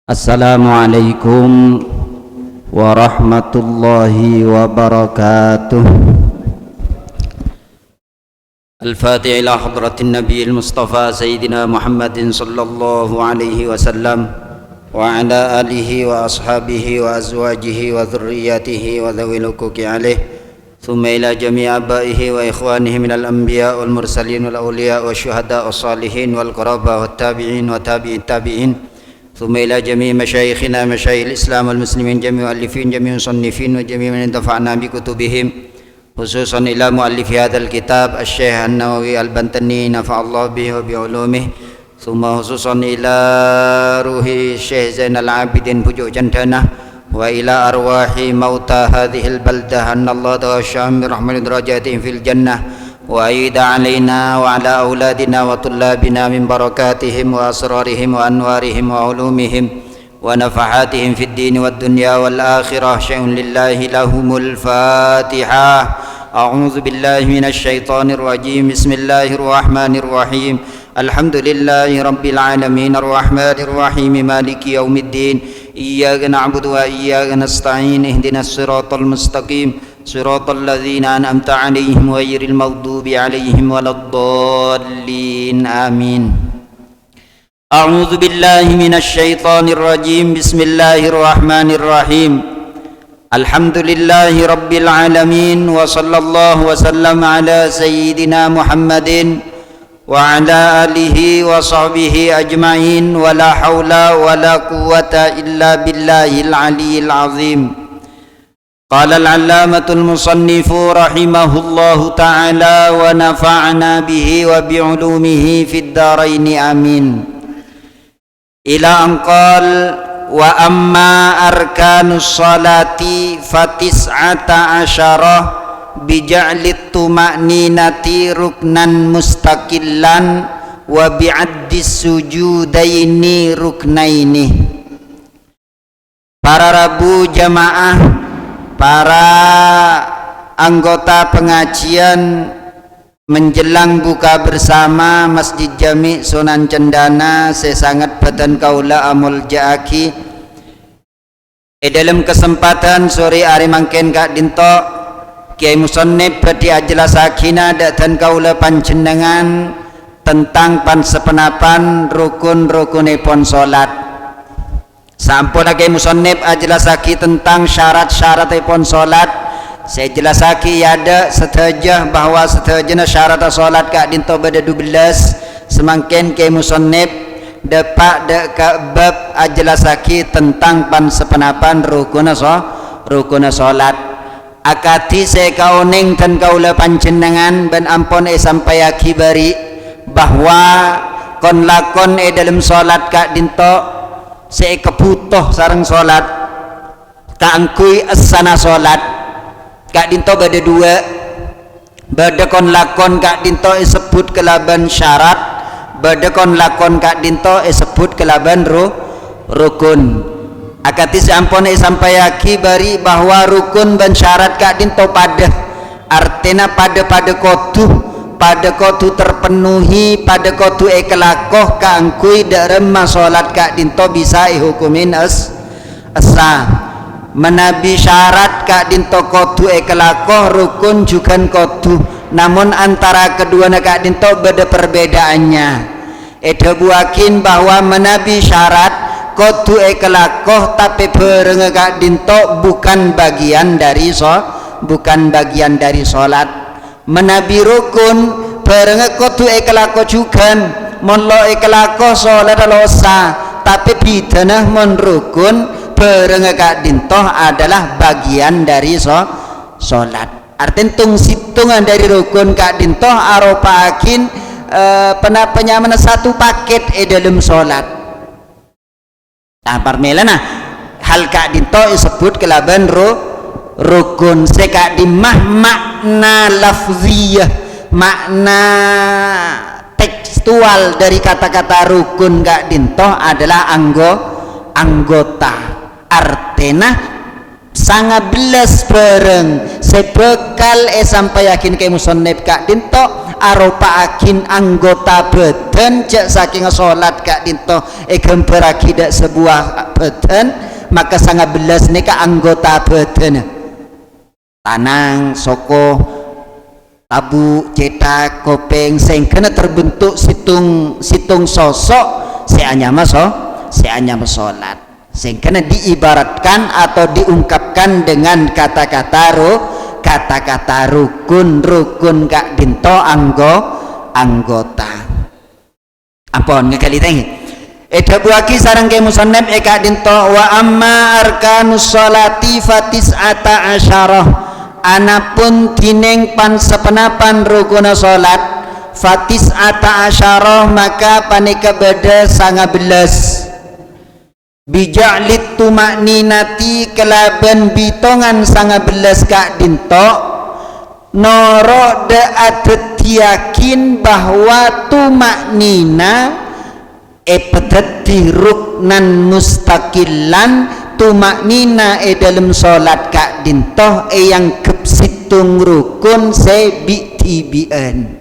Assalamualaikum warahmatullahi wabarakatuh. Al-Fatiha ila hadratin Nabi al-Mustafa Sayyidina Muhammadin sallallahu alaihi wasallam wa ala alihi wa ashabihi wa azwajihi wa dhurriyyatihi wa dhawil huquqi alaihi thumma ila jami'i abaihi wa ikhwanihi minal anbiya wal mursalin wal awliya wa syuhada was salihin wal qaraba wat tabi'in wa tabi'it tabi'in ثم إلى جميع مشايخنا مشايخ الإسلام والمسلمين جميع المؤلفين جميع المصنفين وجميع من انتفعنا بكتبهم خصوصا إلى مؤلف هذا الكتاب الشيخ النووي البنتني نفع الله به وبعلومه ثم خصوصا إلى روح الشيخ زين العابدين بجوء جنتنا وإلى أرواح موتى هذه البلدة أن الله توشاهم برحمة درجاتهم في الجنة وأعيد علينا وعلى أولادنا وطلابنا من بركاتهم وأسرارهم وأنوارهم وعلومهم ونفحاتهم في الدين والدنيا والآخرة شيء لله لهم الفاتحة. أعوذ بالله من الشيطان الرجيم. بسم الله الرحمن الرحيم. الحمد لله رب العالمين الرحمن الرحيم مالك يوم الدين إياك نعبد وإياك نستعين اهدنا الصراط المستقيم صراط الذين أنعمت عليهم غير المغضوب عليهم ولا الضالين آمين. أعوذ بالله من الشيطان الرجيم. بسم الله الرحمن الرحيم. الحمد لله رب العالمين وصلى الله وسلم على سيدنا محمد وعلى آله وصحبه أجمعين ولا حول ولا قوة إلا بالله العلي العظيم. قال العلامة المصنف رحمه الله تعالى ونفعنا به وبعلومه في الدارين آمين. إلى أن قال وأما أركان الصلاة فتسعة عشرة بجعل الطمأنينة ركنا مستقلا وبعد السجودين ركنين. Para Rabu jamaah, para anggota pengajian menjelang buka bersama Masjid Jami' Sunan Cendana sesangat badan kaula amul jaaki dalam kesempatan sore hari mangken Kak Dinto Kiai Musannif badi ajelasakina dan kaula panjenengan tentang pansepenapan rukun-rukunipun salat. Sampun Kiai Musannif ajelasaki tentang syarat-syaratipun salat. Saya jelasaki ada setajah bahwa setajana syarat salat Kak Dinto bada 12 semangken Kiai Musannif depak bab ajelasaki tentang pansepenapan rukun salat. Akati saya kauning dan kaula panjenengan ben ampun sampayaki bari bahwa kon lakon dalam salat Kak Dinto saya kebutuh sareng salat kaangkui asana salat Kak Dinto bada 2 bada kon lakon Kak Dinto sebut kelaban syarat bada kon lakon Kak Dinto sebut kelaban rukun. Akati sampun sampayaki bari bahwa rukun dan syarat Kak Dinto pada artinya pada kodu terpenuhi pada kodu kelakoh kaangkui dalam salat Kak Dinto bisa hukumin asa menabi syarat Kak Dinto kodu kelakoh rukun juga kodu, namun antara kedua Kak Dinto beda perbedaannya. Buakin bahwa menabi syarat kodu kelakoh tapi bareng Kak Dinto bukan bagian dari salat. Menabi rukun bareng kodu kelako juga monlo kelako salat losa tapi bidana mon rukun bareng Kak Dinto adalah bagian dari salat. Artinya hitungan dari rukun Kak Dinto aropakin penyaman satu paket dalam salat. Nah parmelana hal Kak Dinto disebut kelaban rukun seka di makna lafziyah, makna tekstual dari kata-kata rukun Kak Dinto adalah anggota. Artinya sangat belas bareng sebekal sampai yakin Kiai Musannif Kak Dinto arupaakin anggota badan cek saking salat Kak Dinto gambarake dak sebuah badan maka 19 nika anggota badan tanang soko tabu cetak kopeng sing kena terbentuk situng sosok seanyama salat sing kena diibaratkan atau diungkapkan dengan kata-kata rukun Kak Dinto anggota ampun ngekali tengi eda buaki sareng ke musannaf Kak Dinto wa amma arkanus sholati fatis'ata asyarah anapun dining pan sepenapan rukun salat fatis'ata asyarah maka panika beda 19 bija'lit tumakninati kelaban bitongan 19 Kak Dinto noro de adet yakin bahwa tumaknina pedeti ruknan mustaqilan tumaknina dalam salat Kak Dinto yang kepsitung rukun sebitibian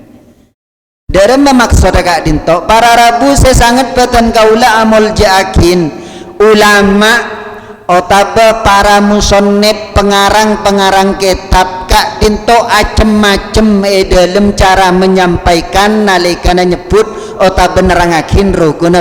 dalam memaksud Kak Dinto para rabu sesangat batan kaula amul jaakin ulama otaba para musonnif pengarang kitab Kak Dinto acem-macem dalam cara menyampaikan nalikana nyebut otaba nerangakin rukun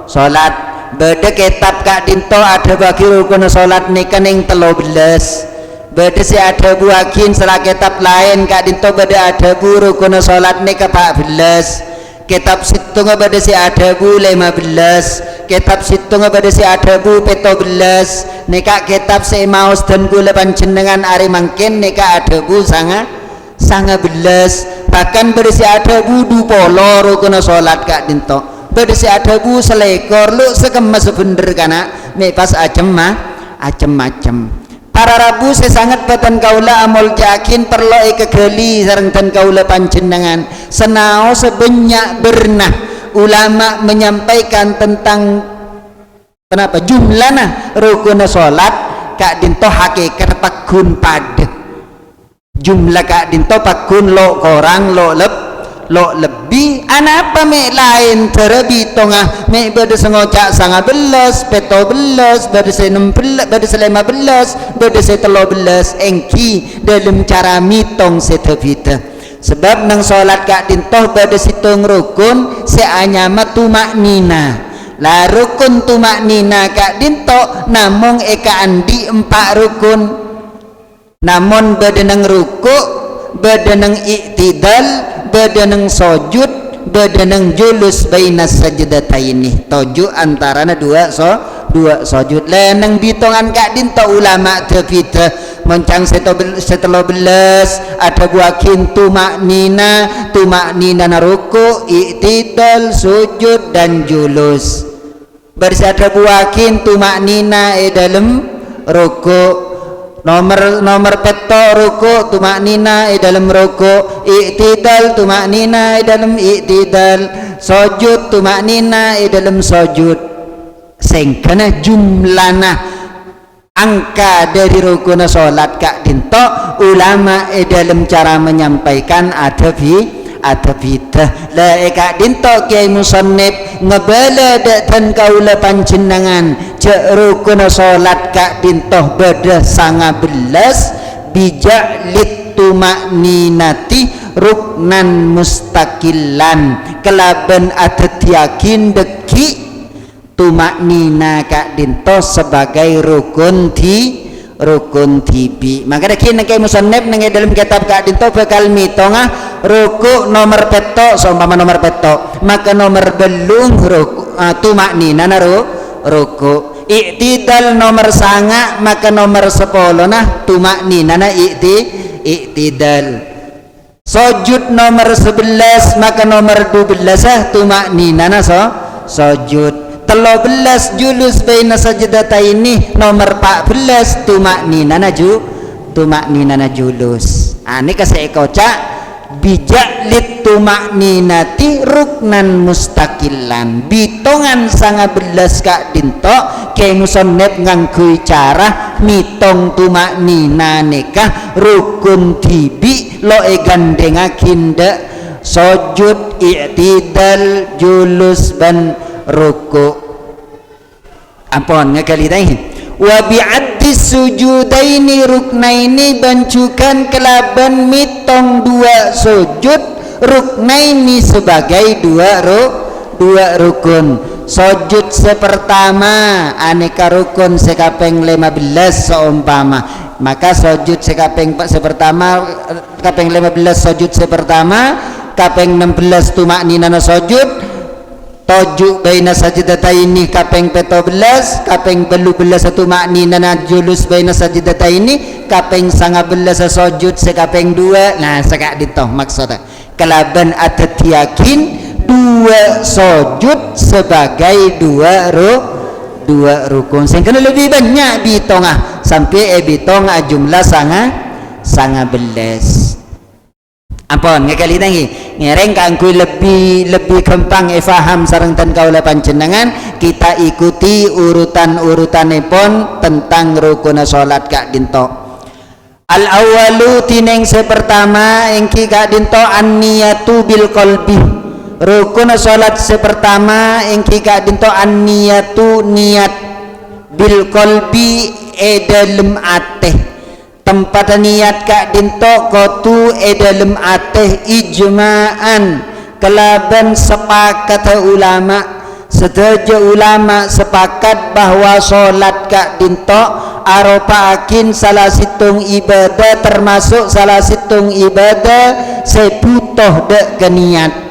salat beda kitab Kak Dinto ada bagi rukun salat nika ning 13 beda si ada buakin salah kitab lain Kak Dinto beda ada bu rukun salat nika 14 kitab situng beda si ada bu 15 kitab situng beda si ada bu 17 nika kitab semaus dan gula panjenengan ari mangkin nika ada bu 19 bahkan beda si ada bu 20 rukun salat Kak Dinto beda si ada bu selekor lu sekemas bener kana nek pas acem-macem para rabu sesangat batan kaula amul jakin perlu kegali sareng dan kaula panjenengan senao sebanyak bernah ulama menyampaikan tentang kenapa jumlana rukun salat Kak Dinto hakikat pakun pada jumlah Kak Dinto pakun lo korang lo lebih anapa me lain terlebih tengah me beda sengocak 19 petobelas beda 16 beda 15 beda 13 engki dalam cara mitong setebita sebab nang salat Kak Dinto beda situng rukun seanyama tumaknina la rukun tumaknina Kak Dinto namung eka andi 4 rukun namun beda nang ruku beda nang iktidal beda nang sujud beda nang julus bainas sajdataini tujuh antarana dua sujud lenang bitongan Kak Dinto ulama tefita mencang setelah belas ada buakin tumaknina na ruku iktidal sujud dan julus bersada buakin tumaknina dalam ruku nomor peto ruku tumaknina dalam ruku iktidal tumaknina dalam iktidal sujud tumaknina dalam sujud sing kana jumlana angka dari rukun salat Kak Dinto ulama dalam cara menyampaikan ada bidah la Kak Dinto kiai musannif ngebala dan kaula panjenengan cek rukun salat Kak Dinto beda 19 bijak litumakninati ruknan mustaqilan kelaban adet yakin deki tumaknina Kak Dinto sebagai rukun tibi maka kin kayak musannif nang dalam kitab Kak Dinto bakal mitongah ruku nomor peto seumpama nomor peto maka nomor belung ruku tumaknina na ruku iktidal nomor sanga maka nomor 10 nah tumaknina na iktidal sujud nomor 11 maka nomor 12 tumaknina na sujud 13 julus baina sajdataini nomor 14 tumaknina na julus ini kasih ekoca bijak litumakninati ruknan mustaqilan bitongan 19 Kak Dinto ke musannif nganggo cara mitong tumaknina nikah rukun tibi lo gandengakin de sujud, i'tidal, julus ban ruku. Ampun ngakali tadi. Wa bi'addi sujudaini ruknaini bancukan kelaban mitong dua sujud ruknaini sebagai dua rukun. Sujud sepertama aneka rukun sekapeng 15 seumpama, maka sujud sekapeng sepertama kapeng 15 sujud sepertama, kapeng 16 tumak ninana sujud, toju baina sajdataini kapeng 17, kapeng 18 tumak ninana julus baina sajdataini, kapeng 19 sujud sekapeng 2. Nah sekak ditoh maksudnya kelaban adat yakin dua sujud sebagai dua rukun sehingga lebih banyak bitongah sampai bitong jumlah sanga belas. Ampun ngekali tangi ngereng kangkui lebih gampang faham sareng tan kaula panjenengan kita ikuti urutan-urutanipun tentang rukun salat kak dinto. Al awalu tineng sepertama engki kak dinto an-niyatu bil qalbi. Rukun salat sepertama engki kak dinto an-niyatu niat bil qalbi dalem ateh. Tempat niat kak dinto kotu dalem ateh ijma'an kelaban sepakat ulama. Setuju ulama sepakat bahwa salat kak dinto aropakin salah situng ibadah termasuk salah situng ibadah sebutoh dek keniat.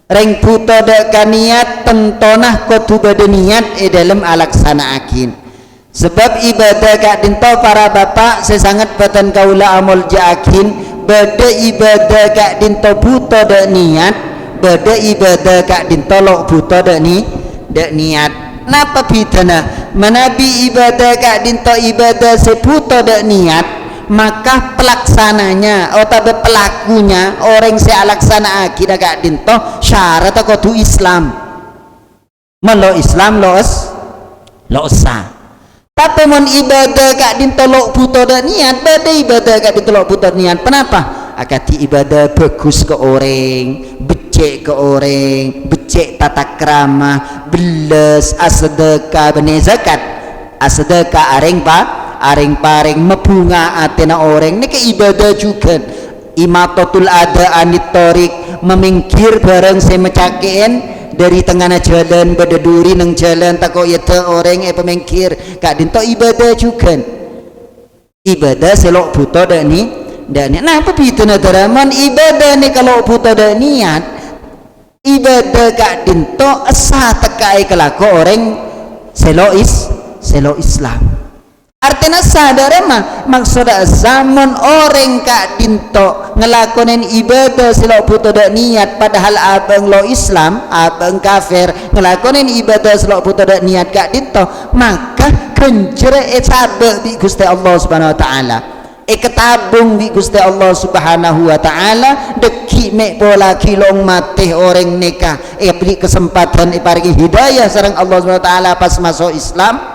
Reng buto dek kaniat tentonah kotu bade niat dalam alaksanaakin. Sebab ibadah kak dinto para bapak sesangat batan kaula amol jaakin bade ibadah kak dinto buto dek niat, bade ibadah kak dinto lok buto dek niat. Napa bidana menabi ibadah kak dinto ibadah sebuto dek niat, maka pelaksananya atau pelakunya orang saya laksana akid agak dinto syarat kudu Islam melo Islam lo sah. Tapi mon ibadah kak dinto lo butuh dan niat beda ibadah kak dinto lo butuh niat. Kenapa? Akati ibadah bagus ke orang, becek ke orang, becek tata krama, beles, asedekah, benih zakat, asedekah areng areng pareng mebunga atena orang ini ibadah juga. Imatatul ada anitorik memingkir bareng semecakeen dari tengah jalan badaduri nang jalan tako yete orang pemingkir kak dinto ibadah juga. Ibadah selok buto dak ni nah apa itu nadaraman ibadah ni kalau buto dak niat ibadah kak dinto asa tekai kelaku orang selok Islam. Artinya sadar mah maksudnya zaman orang kak dinto ngelakonin ibadah silok butuh dak niat padahal abang lo Islam abang kafir ngelakonin ibadah silok butuh dak niat kak dinto maka kencere sabe di Gusti Allah Subhanahu wa taala ketabung di Gusti Allah Subhanahu wa taala deki mek pola kilong mati orang nikah beri kesempatan paringi hidayah sareng Allah Subhanahu wa taala pas masuk Islam.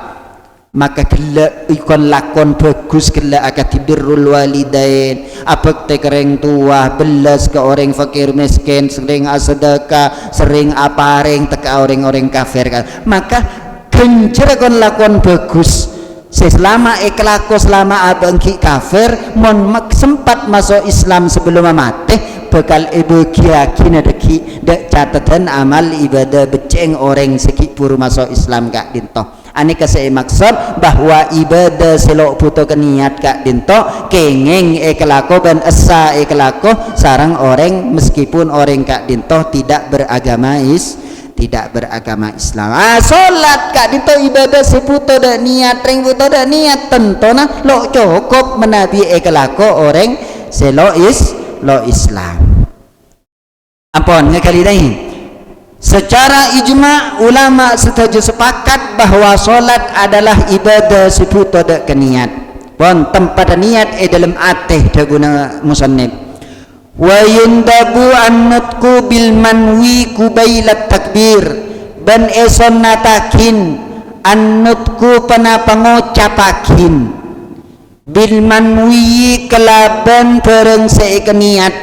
Maka kela ikon lakon bagus kela akati birrul walidain apek te kereng tua belas ke orang fakir miskin sering sedekah sering apareng teka orang-orang kafir kan maka kencer kon lakon bagus selama kelako selama abang ki kafir mon sempat masuk Islam sebelum mati bakal ibu yakin deki dak catatan amal ibadah beceng orang sekipur masuk Islam kak dinto. Aneka saya maksud bahwa ibadah selok puto keniat kak dinto kengeng kelako dan esa kelako sarang orang meskipun orang kak dinto tidak beragama Islam. Solat kak dinto ibadah seputo dan niat ring puto dan niat tentu nah lo cukup menabi kelako orang selok Islam. Ampun ngekali dah. Secara ijma ulama setuju sepakat bahwa solat adalah ibadah seputo dak keniat. Pon tempat niat dalam ateh daguna musannif. Wa yundabu an-nutqu bil manwi kubailat takbir ban eson natakin an-nutqu panapa ngocapakin bil manwi kelaban bareng seikeniat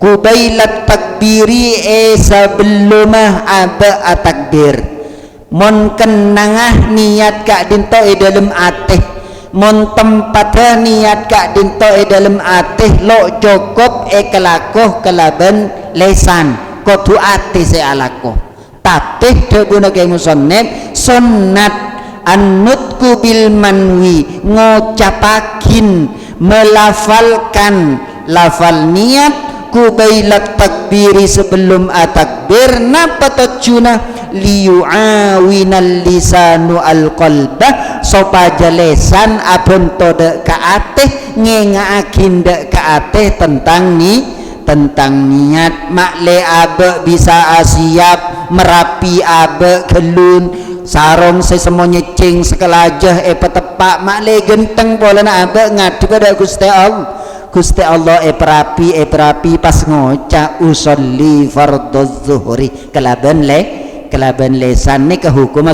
kubailat takbiri sebelum aba takbir mon kenangah niat kak dinto dalam ateh mon tempatnya niat kak dinto dalam ateh lo cukup kelakuh kelaban lesan kudu ateh sealakuh tapi deguna kaya musannif sunnat annutku bil manwi ngocapakin melafalkan lafal niat kubailat takbiri sebelum atakbir napa tajuna liyu'awinal lisanu al-qalbah sopaja lesan abon tode ka ateh ngengaakin dek ka ateh tentang niat makle abe bisa asiap merapi abe gelun sarong sesemuanya cing sekelajah petepak makle genteng boleh na abe ngadu pada Gusti Allah perapi pas ngoca usolli fardhu zuhri kelaban lesan ni kehukum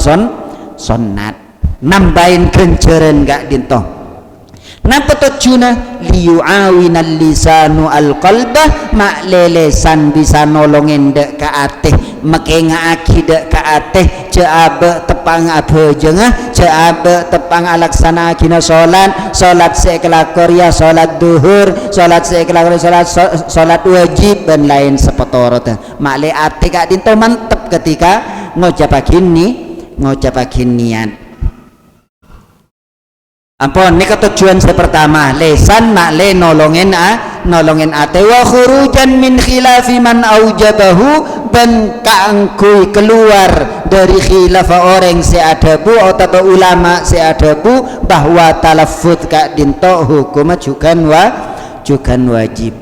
sunnat nambahin kenceren gak dinto napa tujuna liyu'awinal lisanu al-qalbah mak lesan bisa nolongin dek ka ateh makengaaki dek ka ateh ceabe tepang abejengah ceabe tepang alaksana kina salat sekelakor ya salat duhur salat sekelakor salat wajib dan lain sepetorot mak le ateh gak dinto mantep ketika ngocapakin niat ampun ini tujuan pertama lesan makle nolongin ate wa khurujan min khilafi man aujabahu ben kaangkui keluar dari khilaf orang seadabu atau ulama seadabu bahwa talaffuz kak dinto hukum jukan wajib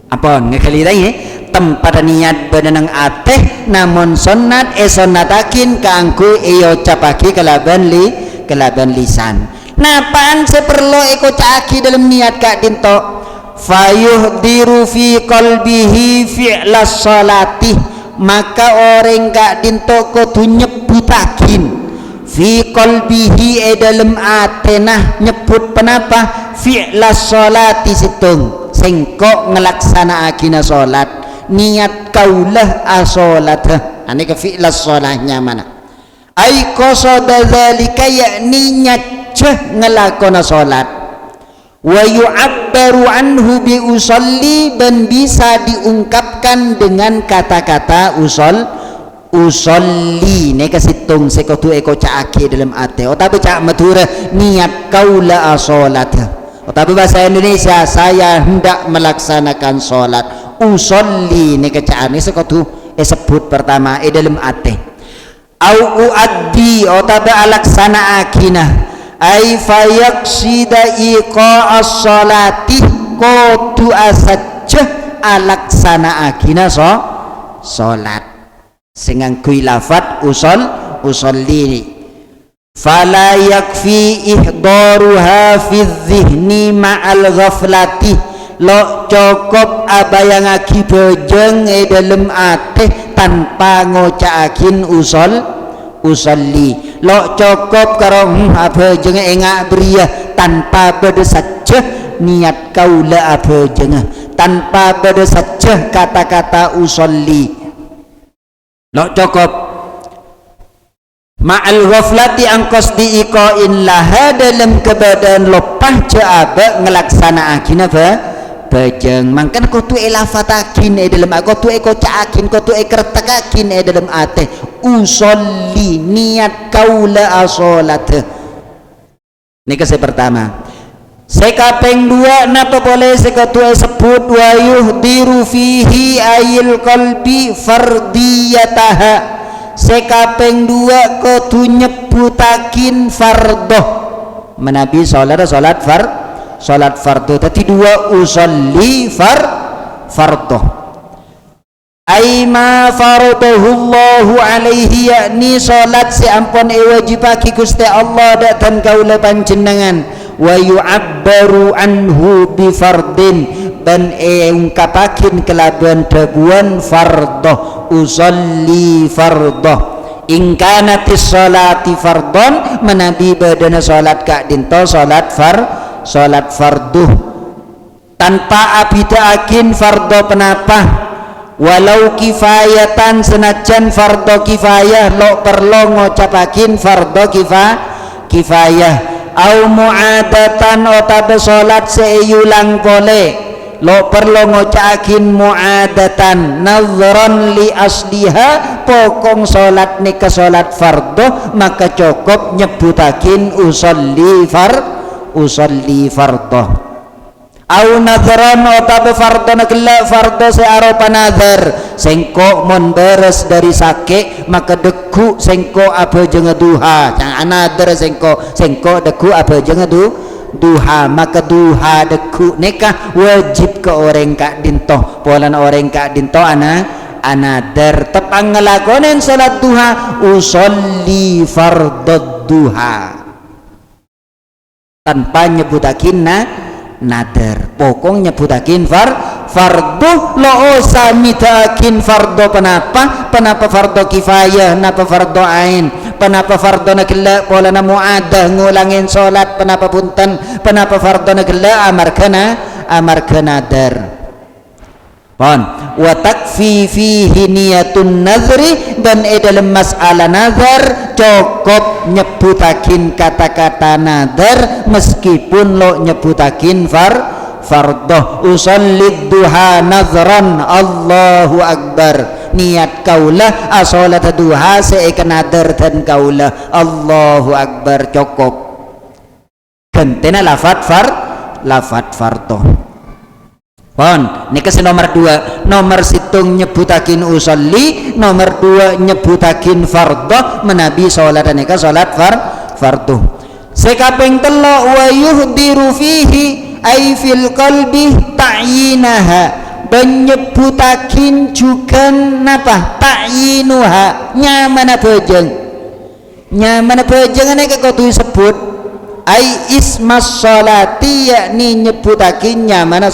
ampun ngekelirai tempat niat benenang ateh namun sunnat sunnatakin kaangku iyo capaki kelaban lisan napaan seperlo eko caki dalam niat kak dinto fayuhdiru fi qalbihi fi'las salati maka orang kak dinto kudu nyebutakin fi qalbihi dalam atenah nyebut penapa fi'las salati situng sengkok ngelaksana akina salat niat kaulah asolat ini ke fi'las solahnya mana ay qasada dzalika yakni nyaceh ngelakona solat wa yu'abbaru anhu bi usolli dan bisa diungkapkan dengan kata-kata usolli ini kesitung sekotu eko caaki dalam ate tapi cak matura niat kaulah asolat tapi bahasa Indonesia saya hendak melaksanakan solat usolli ni kecaan ni sekotu sebut pertama dalam ate au uaddi otabe alaksana akina ay fayaqsida iqa'as salati kotu asajah alaksana akina solat sengang kui lafat usolli fala yakfi ihdaruha fi dhihni ma'al ghaflati lo cukup abayang aki bejeng dalam ateh tanpa ngocaakin usolli lo cukup karo abejeng engak beria tanpa beda saja niat kaula abejeng tanpa beda saja kata-kata usolli lo cukup ma'al ghaflati angkos diikoin laha dalam kebadan lopah ceaba ngelaksana akin apa bajeng mangkan kutu elafatakin dalam kutu ekocaakin kutu ekertakakin dalam ate usolli niat kaula asolat ini kesih pertama sekapeng dua napa boleh sekatu sebut wa yuhdiru fihi ayil qalbi fardiyataha sekapeng dua kutu nyebutakin fardoh menabi salat fardu tadi dua usolli fardoh aima faradahullahu alaihi yakni salat seampun wajibaki Gusti Allah dan kaula panjenengan wa yu'abbaru anhu bi fardin dan ungkapakin kelaban daguan fardoh usolli fardoh ingkanatis salati fardon menabi badana salat kak dinto salat farduh tanpa abidaakin fardhu penapah walau kifayatan senajan fardhu kifayah lo perlu ngocapakin fardhu kifayah au muadatan otabe salat seiulang boleh lo perlu ngocakin muadatan nadhran li asliha pokong salat nika salat fardhu maka cukup nyebutakin usolli fardhu au nadhran otabe fardhu nakela fardhu searupa nadhar sengko mon beres dari sake maka deku sengko apa jeung duha jangan nadhar sengko deku apa jeung duha maka duha deku nikah wajib ke orang kak dintoh polan orang kak dintoh anadar tepang ngelakonin salat duha usolli fardhu duha tanpa nyebutakin nadar pokong nyebutakin fardhu lo osa mitakin fardhu penapa fardhu kifayah napa fardhu ain penapa fardhu nakela pola na muadah ngulangin salat penapa punten penapa fardhu nakela amarkana nadar pon wa takfi fihi niyatun nadhri dan dalam masalah nazar cukup nyebutakin kata-kata nadar meskipun lo nyebutakin fardhu usolli duha nadhran Allahu akbar niat kaulah asolat duha seekan nadar dan kaulah Allahu akbar cukup gentena lafat fardhu pon nika nomor 2 nomor situng nyebutakin usolli nomor 2 nyebutakin fardhu menabi salat nika salat fardhu sekaping 3 wa yuhdiru fihi ay fil qalbi ta'yinaha menyebutakin juga napa ta'yinuha nyamana bejeng nika kudu disebut ay ismas sholati yakni nyebutakin nyamana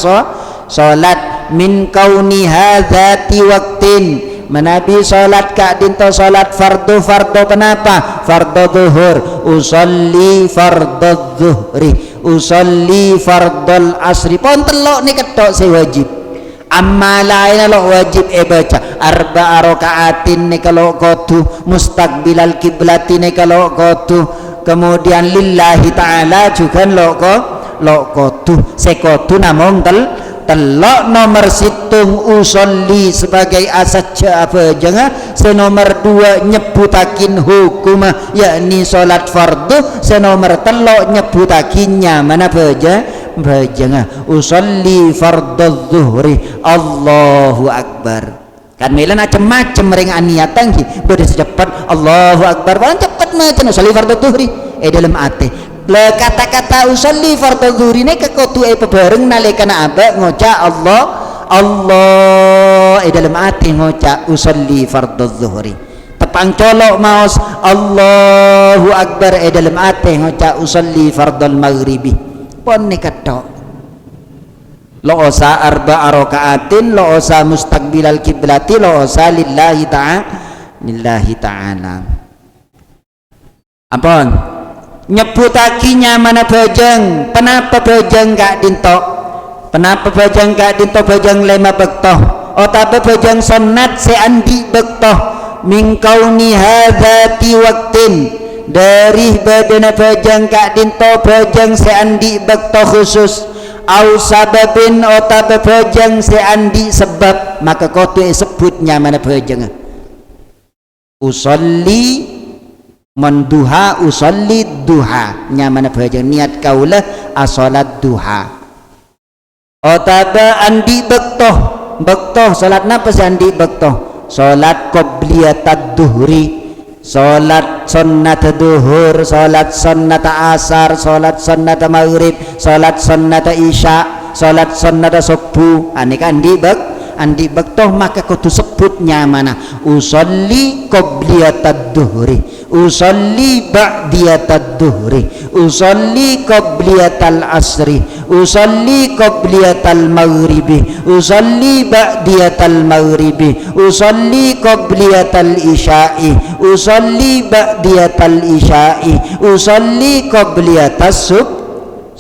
salat min kauniha dzati waqtin menabi salat kak dinto salat fardhu kenapa fardhu zuhur usolli fardhu zuhri usolli fardhul asri pon telok ni ketok se wajib amma lain lo wajib baca arba rakaatin ni kalau kotu mustaqbilal kiblati ni kalau kotu kemudian lillahi ta'ala juga lo kotu sekotu namung telok nomor situng usolli sebagai asaja apa jangan senomor 2 nyebutakin hukum yakni salat fardhu senomor telok nyebutakinnya mana jangan usolli fardhu zuhri Allahu akbar kan melan macam-macam ring niatan ki bade secepat Allahu akbar ban cepat macam usolli fardhu zuhri dalam ate le kata-kata usolli fardhu zuhri ne kekotu pebareng nalikana aba ngoca Allah dalam ati ngoca usolli fardhu zuhri tepang colok maos Allahu akbar dalam ati ngoca usolli fardhul maghribi pon ne ketok lo osa arba rakaatin lo osa mustaqbilal kiblati lo osa lillahi ta'ala ampun nyebutakinya mana bajang penapa bajang gak dinto bajang lema bektoh otabe bajang sunat seandi bektoh mingkauni hadzati waqtin dari badana bajang gak dinto bajang seandi bektoh khusus au sababin otabe bajang seandi sebab maka kotu sebutnya mana bajang usolli menduha usolli duha nyamana bajang niat kaulah asolat duha otaba andi bektoh salat napa andi bektoh salat qobliyatad duhri salat sunnat duhur salat sunnat asar salat sunnat maghrib salat sunnat isya salat sunnat subuh anika andi bektoh maka kudu sebutnya mana usolli qobliyatad duhri usolli ba'diyatad duhri usolli qobliyatal asri usolli qobliyatal maghribi usolli ba'diyatal maghribi usolli qobliyatal isya'i usolli ba'diyatal isya'i usolli qobliyatas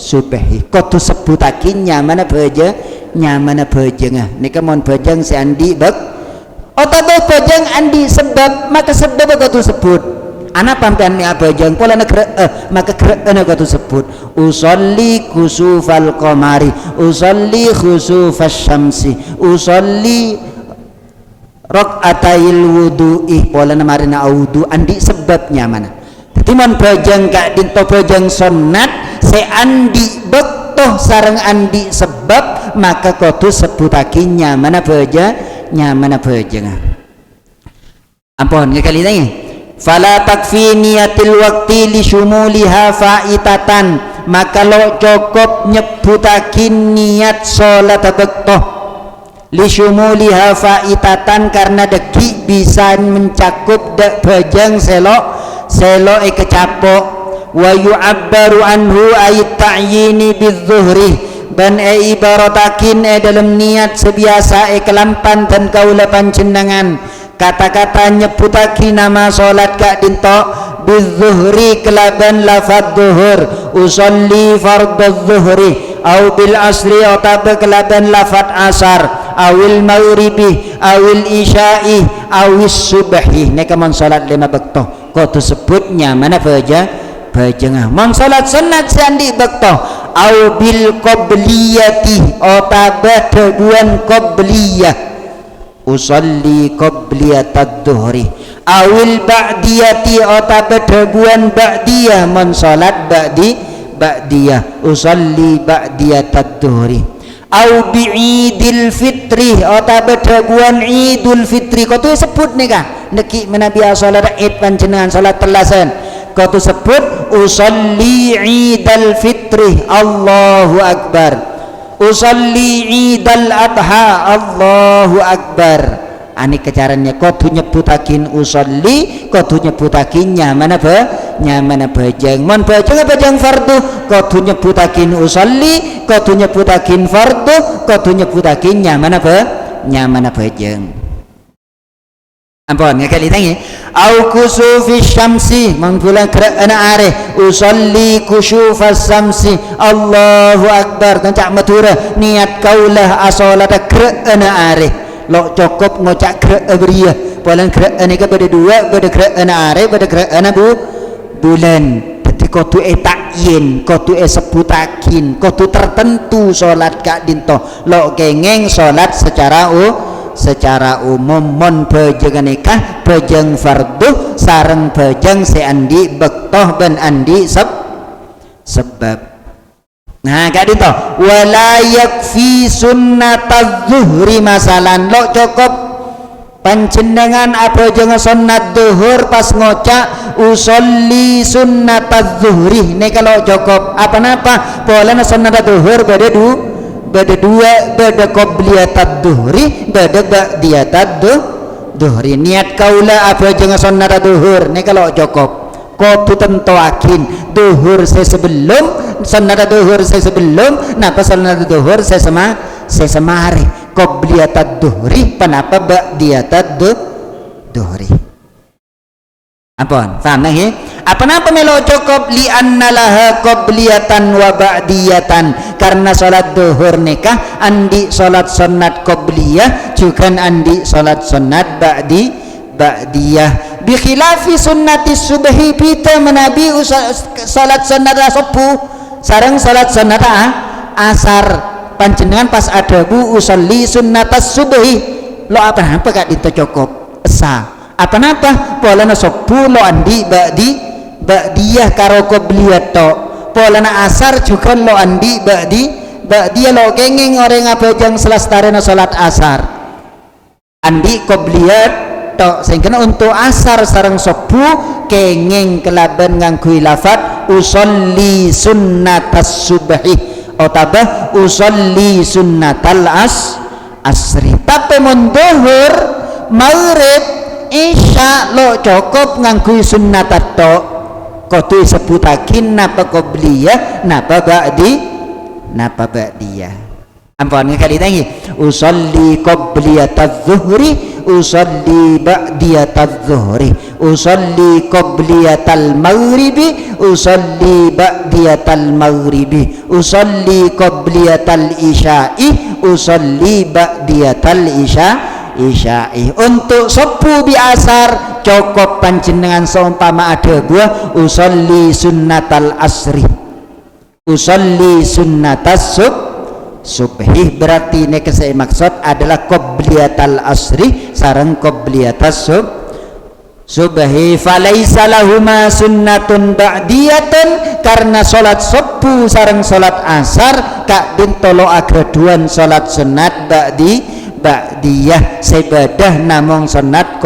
subhi kudu sebutakin nyamana beje nika mon bejeng si andi bek otabe bejeng andi sebab maka sebab kudu sebut ana pampian ni bejeng pola maka ana kudu sebut usolli kusufal qamari usolli khusufas syamsi usolli rakaatail wudu'i pola marina wudu andi sebabnya mana timon bejeng kak dinto bejeng sunat se andi bektoh sareng andi sebab maka kudu sebutake nyamana bejeng ampun ngekali tanya fala takfi niyatil waqti li syumuliha faitatan maka lo cukup nyebutake niat salat bektoh li syumuliha faitatan karena deki bisa mencakup dak bejeng selok kecapok wa yu'abbaru anhu ayat ta'yini bizzuhri dan ibaratakin dalam niat sebiasa kelampan dan kaula panjenengan kata-kata nyebutaki nama salat kak dinto bizzuhri kelaban lafadz zuhur usolli fardadz zuhri au bil asri atau kelaban lafadz asar awil maghribi awil isya'i awis subhi nek mon salat 5 waktu kudu sebutnya mana bejengah mon salat sunat sandi waktu au bil qabliyati otaba teguan qabliyah usolli qabliyatad dhuhri awil ba'diyati otaba teguan ba'diyah mon salat ba'diyah usolli ba'diyatad dhuhri au bi'idil fitri atau daguan idul fitri kau tu sebut nih kah neki menabi salat id panjenengan salat telasan kau tu sebut usolli idul fitri Allahu akbar usolli idul adha Allahu akbar ani kecarannya kau tu nyebutakin usolli kau tu nyebutakin nyamana bejeng mon bejeng fardu kau tu nyebutakin usolli kau tu nyebutakin fardu kau tu nyebutakin nyamana bejeng ampun ngakali tangi au kusufis syamsi manggulang ana are usolli kusufas syamsi Allahu akbar tancak matura niat kaulah asolata ana are lo cukup ngocak beriah polan ani ka beda dua beda ana are beda ana bulan dadi kudu takyin kudu sebutakin kudu tertentu salat kak dinto lo kengeng salat secara umum mon bejeng nikah bejeng fardu sareng bejeng seandi bektoh ben andi sebab nah kak dinto wala yakfi sunnatadz zuhri masalan lo cukup panjenengan apa jangan sunat zuhur pas ngocak usolli sunnatadz zuhri nek kalau cukup apa-apa boleh sunat zuhur beda dua beda qabliyatadz zuhri beda ba'diyatadz zuhri niat kaula apa jangan sunat zuhur nek kalau cukup kudu tentuakin zuhur sebelum sunat zuhur sebelum napa sunat zuhur sesemari qabliyatad dhuhri panapa ba'diyatad dhuhri ampun paham nggih apa-apa melo cukup li annallaha qabliyatan wa ba'diyatan karena salat dhuhur nikah andi salat sunat qabliyah juga andi salat sunat ba'diyah bi khilafi sunnati subhi pita menabi salat sunat subuh sareng salat sunat asar panjenengan pas ada bu usolli sunnatas subhi lo apa kak itu cukup esa apa polana subuh lo andi ba'diyah karo qabliyah to polana asar juga lo andi ba'diyah lo kenging orang apa jang selastarena salat asar andi qabliyah to sehingga untuk asar sareng subuh kenging kelaban nganggo lafaz usolli sunnatas subhi otabah usolli sunnatal asri tapi munduhur maghrib isya lo cukup nganggu sunnatat to kudu sebutakin napa qabliyah napa ba'diyah ampun kali tangi usolli qabliyatadz zuhri usolli ba'diyatal zuhri, usolli qobliyatal maghribi, usolli ba'diyatal maghribi, usolli qobliyatal isya'i, usolli ba'diyatal isya'i. Untuk subuh bi asar cukup panjenengan seumpama ada buah usolli sunnatal asri, usolli sunnatas subhi. Berarti ini saya maksud adalah qobliyatal asri sareng qobliyatas subhi. Falaisa lahuma sunnatun ba'diyatun, karena salat subuh sareng salat asar kak dintolo agraduan salat sunat ba'diyah sebadah namung sunat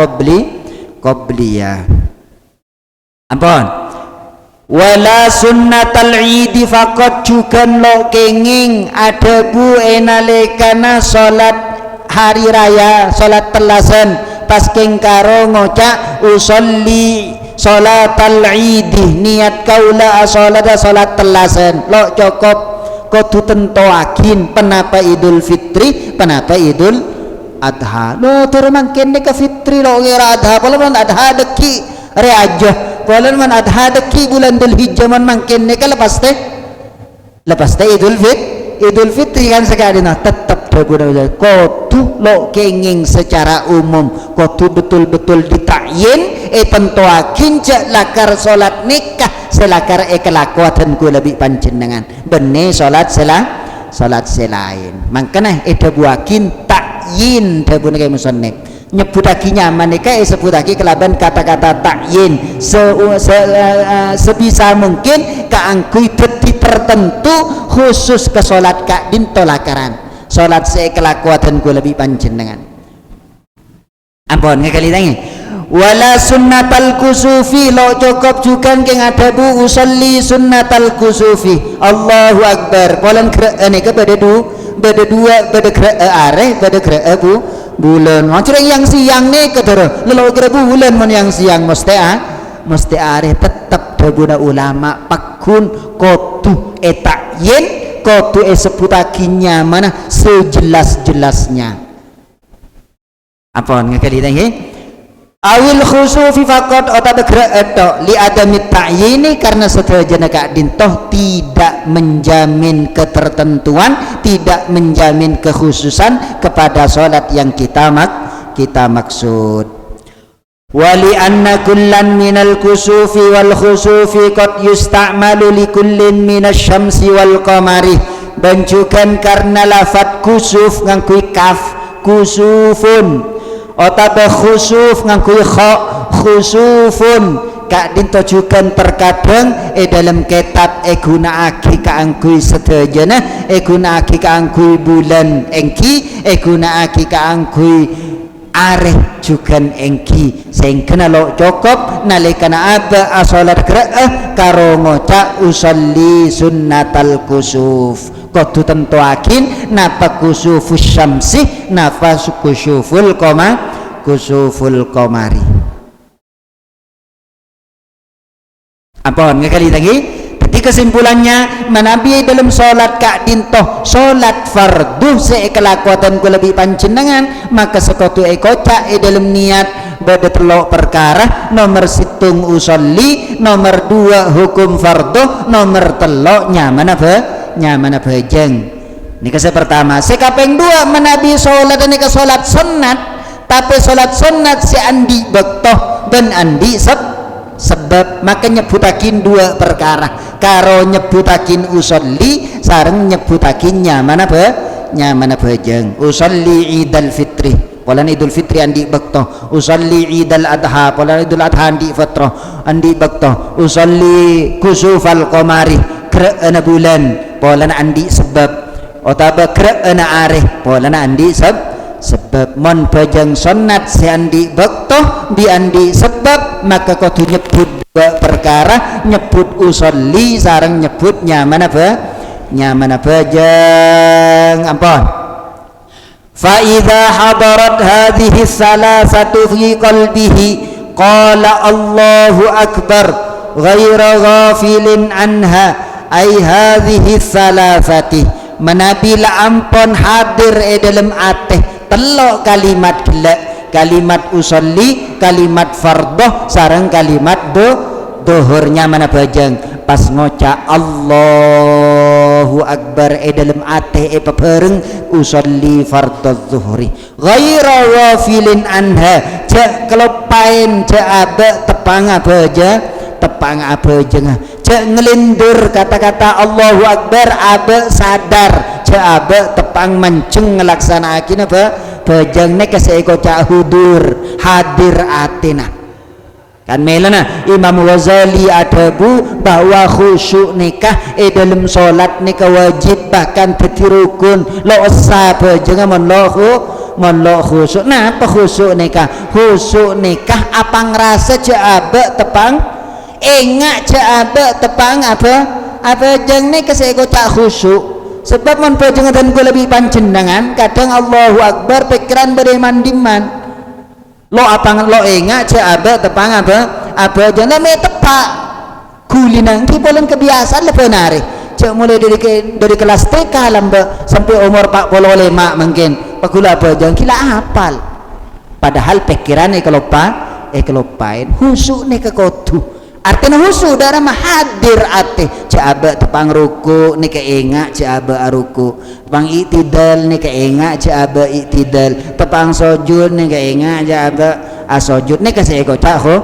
qobliyah. Ampun. Wala sunnatal idi faqat juga lo kenging ada bu enalikana salat hari raya salat telasan pas keng karo ngocak usolli salatal idi niat kaula salat telasan lo cukup kudu tentoakin penapa Idul Fitri penapa Idul Adha. Lo tur mangken ke fitri lo ngira adha pola man adha deki re aja pola man adha deki bulan Dzulhijjah man mangken ke lepas teh Idul Fitri kan sekali nah tetap kudu lo kenging secara umum kudu betul-betul ditakyin tentuakin cek lakar salat nikah selakar kelakuan ku lebih panjenengan bene salat selain makanya buakin takyin dabune kayak musannif nyebutaki nyaman nika sebutaki kelaban kata-kata takyin sebisa mungkin kaangkui dadi tertentu khusus ke salat kak dinto lakaran salat sekelakuan ku lebih panjenengan. Ampun ngekali tangi wala sunnatal kusufi lo cukup juga keng ada bu usolli sunnatal kusufi Allahu Akbar polan ini ke beda dua areh beda bu bulan macam yang siang nih kedero lelo bulan mon yang siang mesti areh tetap dabuna ulama pakun kotu etakyin kotu sebutakinya mana sejelas-jelasnya. Apa ngekali tangi awil khusufi faqat atau li adami ta'yini karena sedaya kak dintoh tidak menjamin ketertentuan tidak menjamin kekhususan kepada salat yang kita maksud. Wali anna kullan minal kusufi wal khusufi qad yusta'malu li kullin minasy syamsi wal qamari dan juga karena lafaz kusuf ngangkui kaf kusufun otabe khusuf ngangkui kha khusufun kak dinto juga terkadang dalam kitab gunaake kaangkui sedayana gunaake kaangkui bulan engki gunaake kaangkui areh juga engki sing kena lo cukup nalikana aba salat qiraah karo ngoca usolli sunnatal kusuf kudu tentuakin napa kusufus syamsi napa kusuful qamari. Apa ngekali lagi jadi kesimpulannya manabi dalam solat kak dintoh solat fardu sekelakuan ku lebih panjenengan maka sekotu kocak dalam niat beda telok perkara nomor situng usolli nomor 2 hukum fardu nomor telok nyaman apa jeng ini ke pertama sekapeng 2 menabi solat dan ke solat sunat tapi solat sunat si andi bektoh dan andi sebab maka nyebutakin 2 perkara karo nyebutakin usolli sareng nyebutakin nyaman apa jeng usolli idul fitri polan idul fitri andi bektoh usolli idul adha polan idul adha andi fitrah andi bektoh usolli kusufal qamari kreana bulan polan andi sebab otaba kreana areh polan andi sebab mon bajang sunat si andi bektoh bi andi sebab maka kudu nyebut 2 perkara nyebut usolli sareng nyebut nyaman apa jang ampun. Fa idza hadarat hadhihi salasatu fi qalbihi qala Allahu akbar ghaira ghafilin anha ay hadhihi salasati menabila ampun hadir dalam ateh telok kalimat gelak kalimat usolli, kalimat fardhu sareng kalimat dohornya mana bajang pas ngoca Allahu Akbar dalam ate pepereng usolli fardhu zuhri ghaira wafilin anha cek kelopain cek abe tepang abeja cek ngelindur kata-kata Allahu Akbar abe sadar cek abe tepang menceng ngelaksanaakin apa bajang nek seiko cak hudur hadir atina kan melana Imam Ghazali adabu bahwa khusyuk nikah dalam solat nikah wajib bahkan dadi rukun lo usah bajeng mon lo khusyuk nah apa khusyuk nikah apa ngerasa abe tepang engak abe tepang apa jeng nikah seiko cak khusyuk sebab mon bajeng dan ku lebih panjenengan kadang Allahu Akbar pikiran bereman-diman lo apa lo enggak abe tepang apa jangan me tepak kulinang ki bolen kebiasaan lebih nari mulai dari kelas TK lambe sampai umur 45 mungkin pakula apa jangan kila hafal padahal pikiran kelopain husuk nih kekotu artinya husuk darah mah hadir ate abe tepang ruku nih keenga abe ruku tepang itidal nih keenga abe itidal tepang sujud nih keenga abe asujud nih kasih eko caho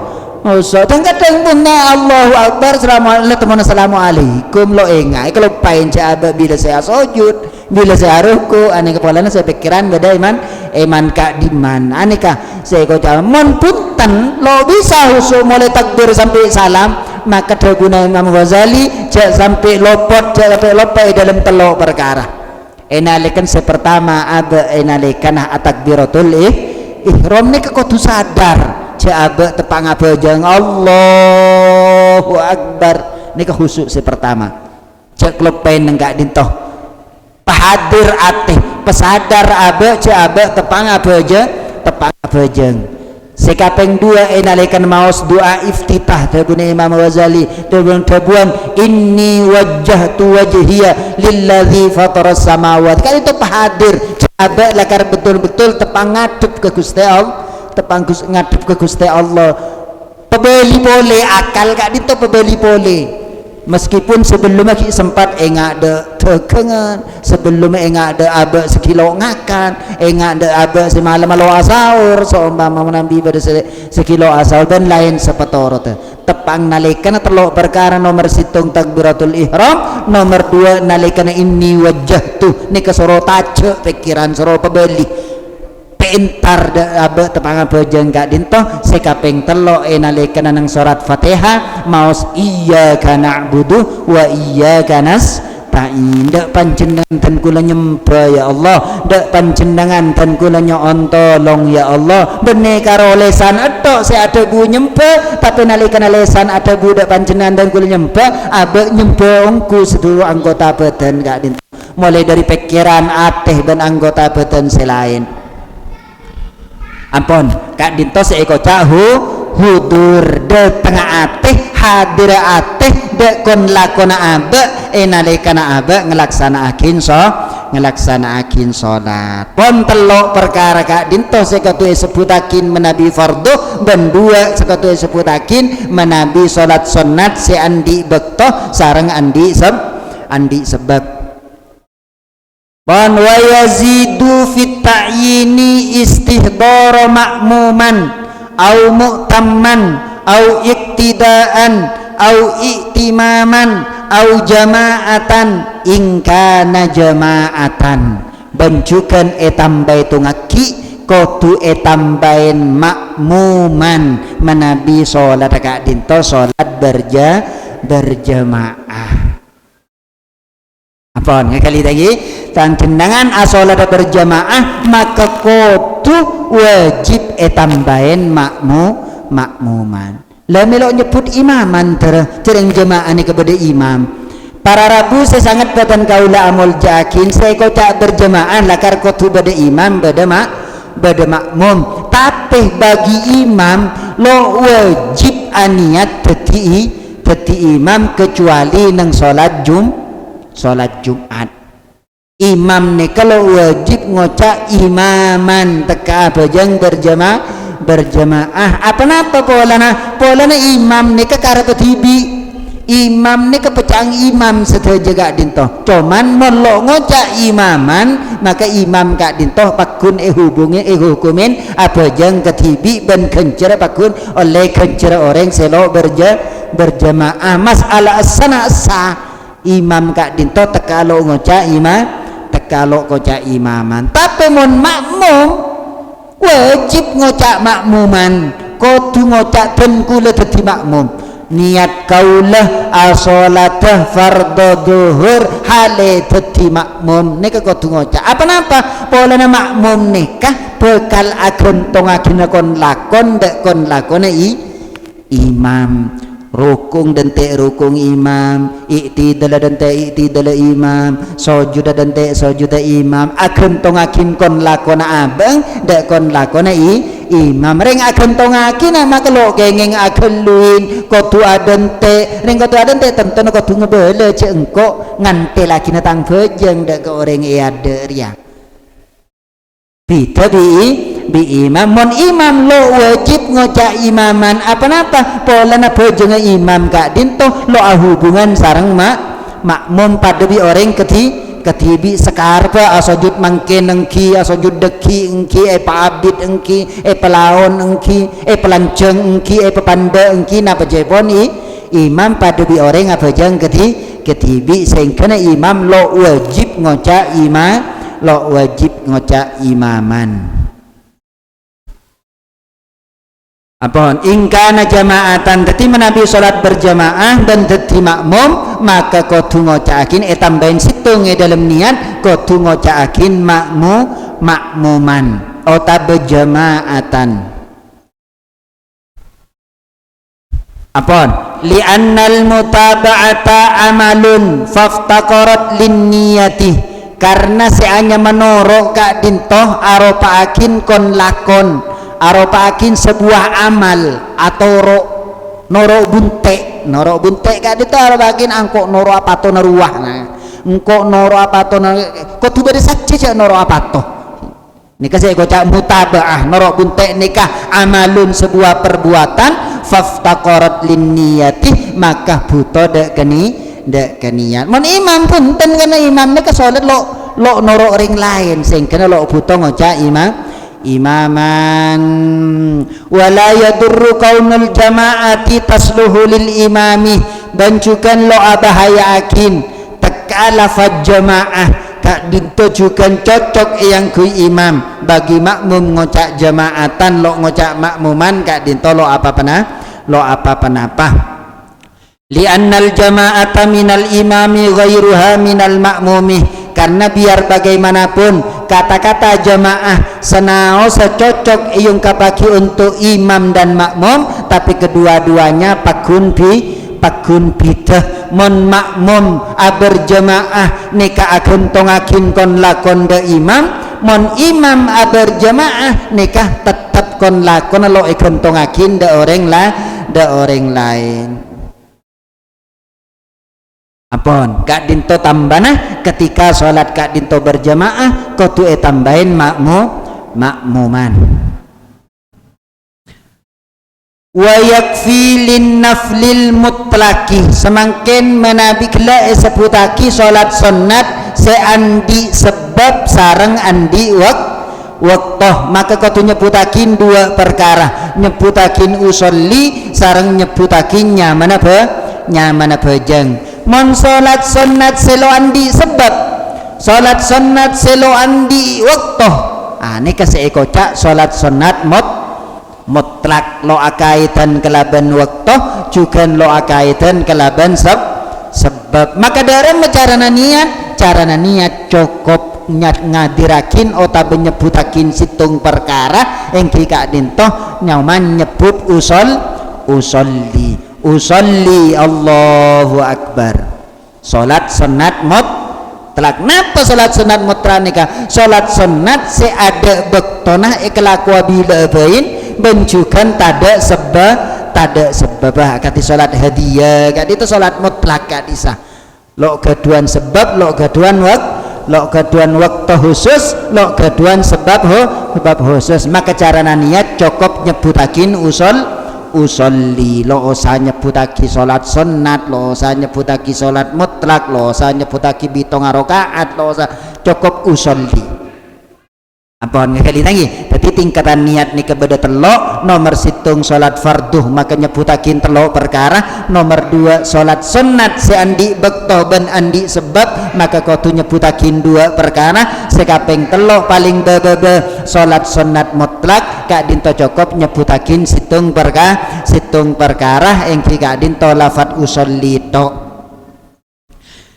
usah kadang punna Allahu Akbar assalamualaikum lo enga kalau pain abe bila saya sujud bila saya ruku ane kepalanya saya pikiran beda iman kak diman ane kah saya eko caho mon punten lo bisa husuk mulai takbir sampai salam maka terguna Imam Ghazali sampai lopot dalam telok perkara enalikan sepertama ada enalikan atakbiratul ihram ni kekotu sadar abe tepang apa jang Allahu Akbar ni kehusuk sepertama klepain enggak dintoh pahadir ate pesadar abe tepang apa jang sekapeng dua enalikan maos doa iftitah terguna Imam Ghazali terbuan inni wajjahtu wajhiya lilladzi fataras samawati kan itu pahadir abe lakar betul-betul tepang ngadep ke Gusti Allah tepang ngadep ke Gusti Allah pebeli boleh akal kak dito pebeli boleh meskipun sebelumnya sempat enggak ada tekengan sebelumnya enggak ada abe sekilo ngakan enggak ada abe semalam malu asaur seumpama menambi pada sekilo asal dan lain sepetorot tepang nalikan telok perkara nomor situng takbiratul ihram nomor 2 nalikan ini wajah tuh ini kesoro tace pikiran soro pebeli entar abe tepang apa jengka dinto sekapeng telok nalikan nang surat Fatihah maos iyyaka na'budu wa iyyaka nasta'in dak panjenengan tan kula nyembah ya Allah dak panjenengan tan kula nyoon tolong ya Allah bene karo lesan etok saya ada bu nyembah tapi nalikan lesan ada bu dak panjenengan tan kula nyembah abe nyembah ongku seluruh anggota badan gak dinto mulai dari pikiran ateh dan anggota badan selain ampun kak dinto seeko cahu hudur de tengah ateh hadir ateh de kon lakona abe nalikana abe ngelaksanakin sholat pon telok perkara kak dinto sekatu sebutakin menabi fardu dan 2 sekatu sebutakin menabi sholat sunat si andi bektoh sareng andi sebab Wan wa yazidu fit ta'yini istihdara ma'muman au mu'tamman au iktidaan au iktimaman au jama'atan in kana jama'atan bencukan etambai tungaki kotu etambain makmuman menabi sholat kak dinto sholat berjamaah apa ngakali lagi dan cendangan asolat berjamaah maka kotu wajib etambain makmuman lah melok nyebut imaman tereng jamaah ni kepada imam para rabu saya sangat badan kaula amul jakin saya kocak berjamaah lakar kotu pada imam pada makmum tapi bagi imam lo wajib aniat teti imam kecuali nang sholat Jumat imam ni kalau wajib ngocak imaman teka bajang berjamaah apa napa polana imam ni kekara ketibi imam ni kepecang imam setelah gak dintoh cuman melok ngocak imaman maka imam kak dintoh pakun hubungi hukumin apa jang ketibi ben kencer pakun oleh kencer orang selo berjamaah masalah asana asa imam kak dintoh tekalo ngocak imam tekalo ngocak imaman tapi mon makmum wajib ngocak makmuman kudu ngocak ten kula dadi makmum niat kaulah as-salatah fardhu zuhur hale dadi makmum nika kudu ngocak apa napa polana makmum nikah bekal agen tongakin kon lakon dek kon lakone imam rukung dan te rukung imam i'tidal dan te i'tidal imam sujud dan te sujud imam agen tongakin kon lakona abang dek kon lakona imam ring agen tongakin maka lo kengeng agen luin kudu aden te ring kudu aden te tentu kudu ngebele cek engko ngante lagi natang bejeng dek orang ada ria bida bi imam mon imam lo wajib ngocak imaman apa napa polana bojeng imam kak dinto lo hubungan sareng makmum pada bi orang ketibi sekarpa asojud mangken engki asojud deki engki paabit engki pelaon engki pelanceng engki pepanda engki napa jepon imam pada bi orang apa jeng ketibi sehingga imam lo wajib ngocak lo wajib ngocak imaman apun ingkana jamaatan dadi menabi salat berjamaah dan dadi makmum maka kudu ngocaakin tambahin situng dalam niat kudu ngocaakin makmuman ota berjamaatan apun li'annal mutaba'ata amalun faftaqarat linniyati karena seanya menorok kak dintoh aropaakin kon lakon aropaakin sebuah amal atau norok bunte kak dintoh aropaakin angkok norok apa to naruah engkok norok apa to kok tuh beri saksi cak norok apa to nikah saya kocak mutaba'ah norok bunte nikah amalun sebuah perbuatan faftaqarat linniyati maka buto dek keniat mon imam pun ten kana imam nek salat lo norok ring lain sing kena lo buto ngocak imaman wala yadurru kaunul jamaati tasluhu lil imami dan juga lo abahayaakin tekala faj jamaah kak dinto juga cocok yang ku imam bagi makmum ngocak jamaatan lo ngocak makmuman kak dinto lo apa panapa li'annal jama'ata minal imami ghairuha minal ma'mumi karena biar bagaimanapun kata-kata jamaah senao secocok iyung kapaki untuk imam dan makmum tapi kedua-duanya pakun bidah mon makmum berjamaah nika akan tongakin kon lakon de imam mon imam berjamaah nikah tetap kon lakon lo ikon tongakin de orang lain apun kak dinto tambana ketika sholat kak dinto berjamaah kudu tambahin makmuman wa yakfi lin naflil mutlaki semangkin menabikla seputaki sholat sunat seandi sebab sarang andi waktu maka kudu nyebutakin dua perkara nyebutakin usolli sarang nyebutakin nyamana bejeng mon salat sunat selo andi sebab salat sunat selo andi waktu ini kasih kocak salat sunat mutlak lo akaitan kelaban waktu juga lo akaitan kelaban sebab maka dalam carana niat cukup ngadirakin atau menyebutakin situng perkara yang kika dintoh nyaman nyebut usolli Allahu Akbar salat sunat mutlak napa salat sunat mutlak nikah salat sunat seada bektonah ikhlaqwa bila bain benjukan tada sebab kati salat hadiah kati itu salat mutlak kadisa lo gaduan sebab lo gaduan lo keduan waktu khusus, lo keduan sebab khusus. Maka carana niat cukup nyebutakin usolli, lo usah nyebutaki salat sunat, lo usah nyebutaki salat mutlak, lo usah nyebutaki bitong rakaat, lo usah cukup usolli. Ampun ngekali tangi. Tapi tingkatan niat ni kepada telok. Nomor situng solat farduh maka nyebutakin telok perkara. Nomor dua solat sunat seandi bektoh ben andi sebab maka kau tu nyebutakin dua perkara. Sekapeng telok paling bebe solat sunat mutlak kak dinto cukup nyebutakin situng perkara yang kak dinto lafat usolli tok.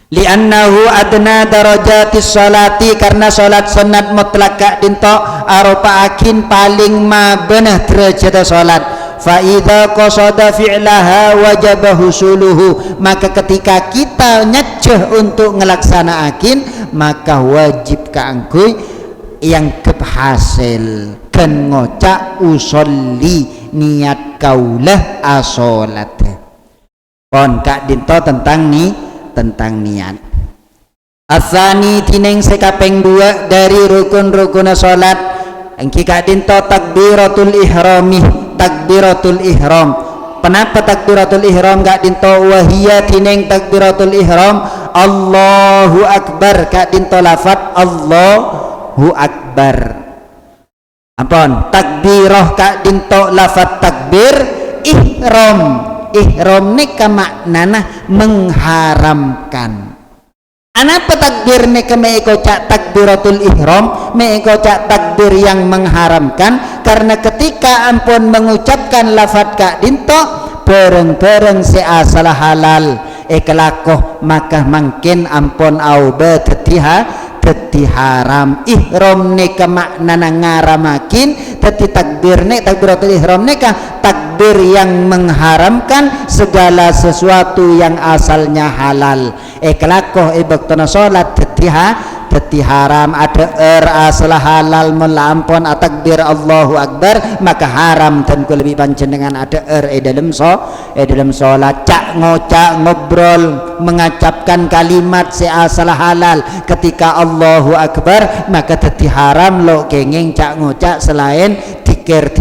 Li'annahu adna darajatis sholati, karena sholat sunat mutlak kak dinto arupa akin paling mabenah derajat sholat. Fa idza qasada fi'laha wajaba husuluhu, maka ketika kita nyeceh untuk ngelaksanakan maka wajib kaangkuy yang kehasil kan ngoca usolli niat kaulah asolat. Pon kak dinto tentang niat. Asani tineng sekapeng dua dari rukun-rukun salat engki kak dinto takbiratul ihram. Kenapa takbiratul ihram kak dinto? Wahia tineng takbiratul ihram Allahu akbar, kak dinto lafat Allahu akbar. Ampun takbirah kak dinto lafat takbir. Ihram neka maknana mengharamkan. Anapa takbir neka meikocak takbiratul ihram, meikocak takbir yang mengharamkan? Karena ketika ampun mengucapkan lafaz kak dinto bareng-bareng seasal halal kelakoh maka mungkin ampun auba teti haram. Ihram neka maknana ngaramakin, teti takbiratul ihram neka takbir yang mengharamkan segala sesuatu yang asalnya halal. Kelakoh baktona salat teti haram, ada asal halal melampon takbir Allahu akbar maka haram dan lebih panjenengan ada dalam salat cak ngocak ngobrol mengucapkan kalimat seasal halal ketika Allahu akbar maka teti haram lo kengeng cak ngocak selain tikir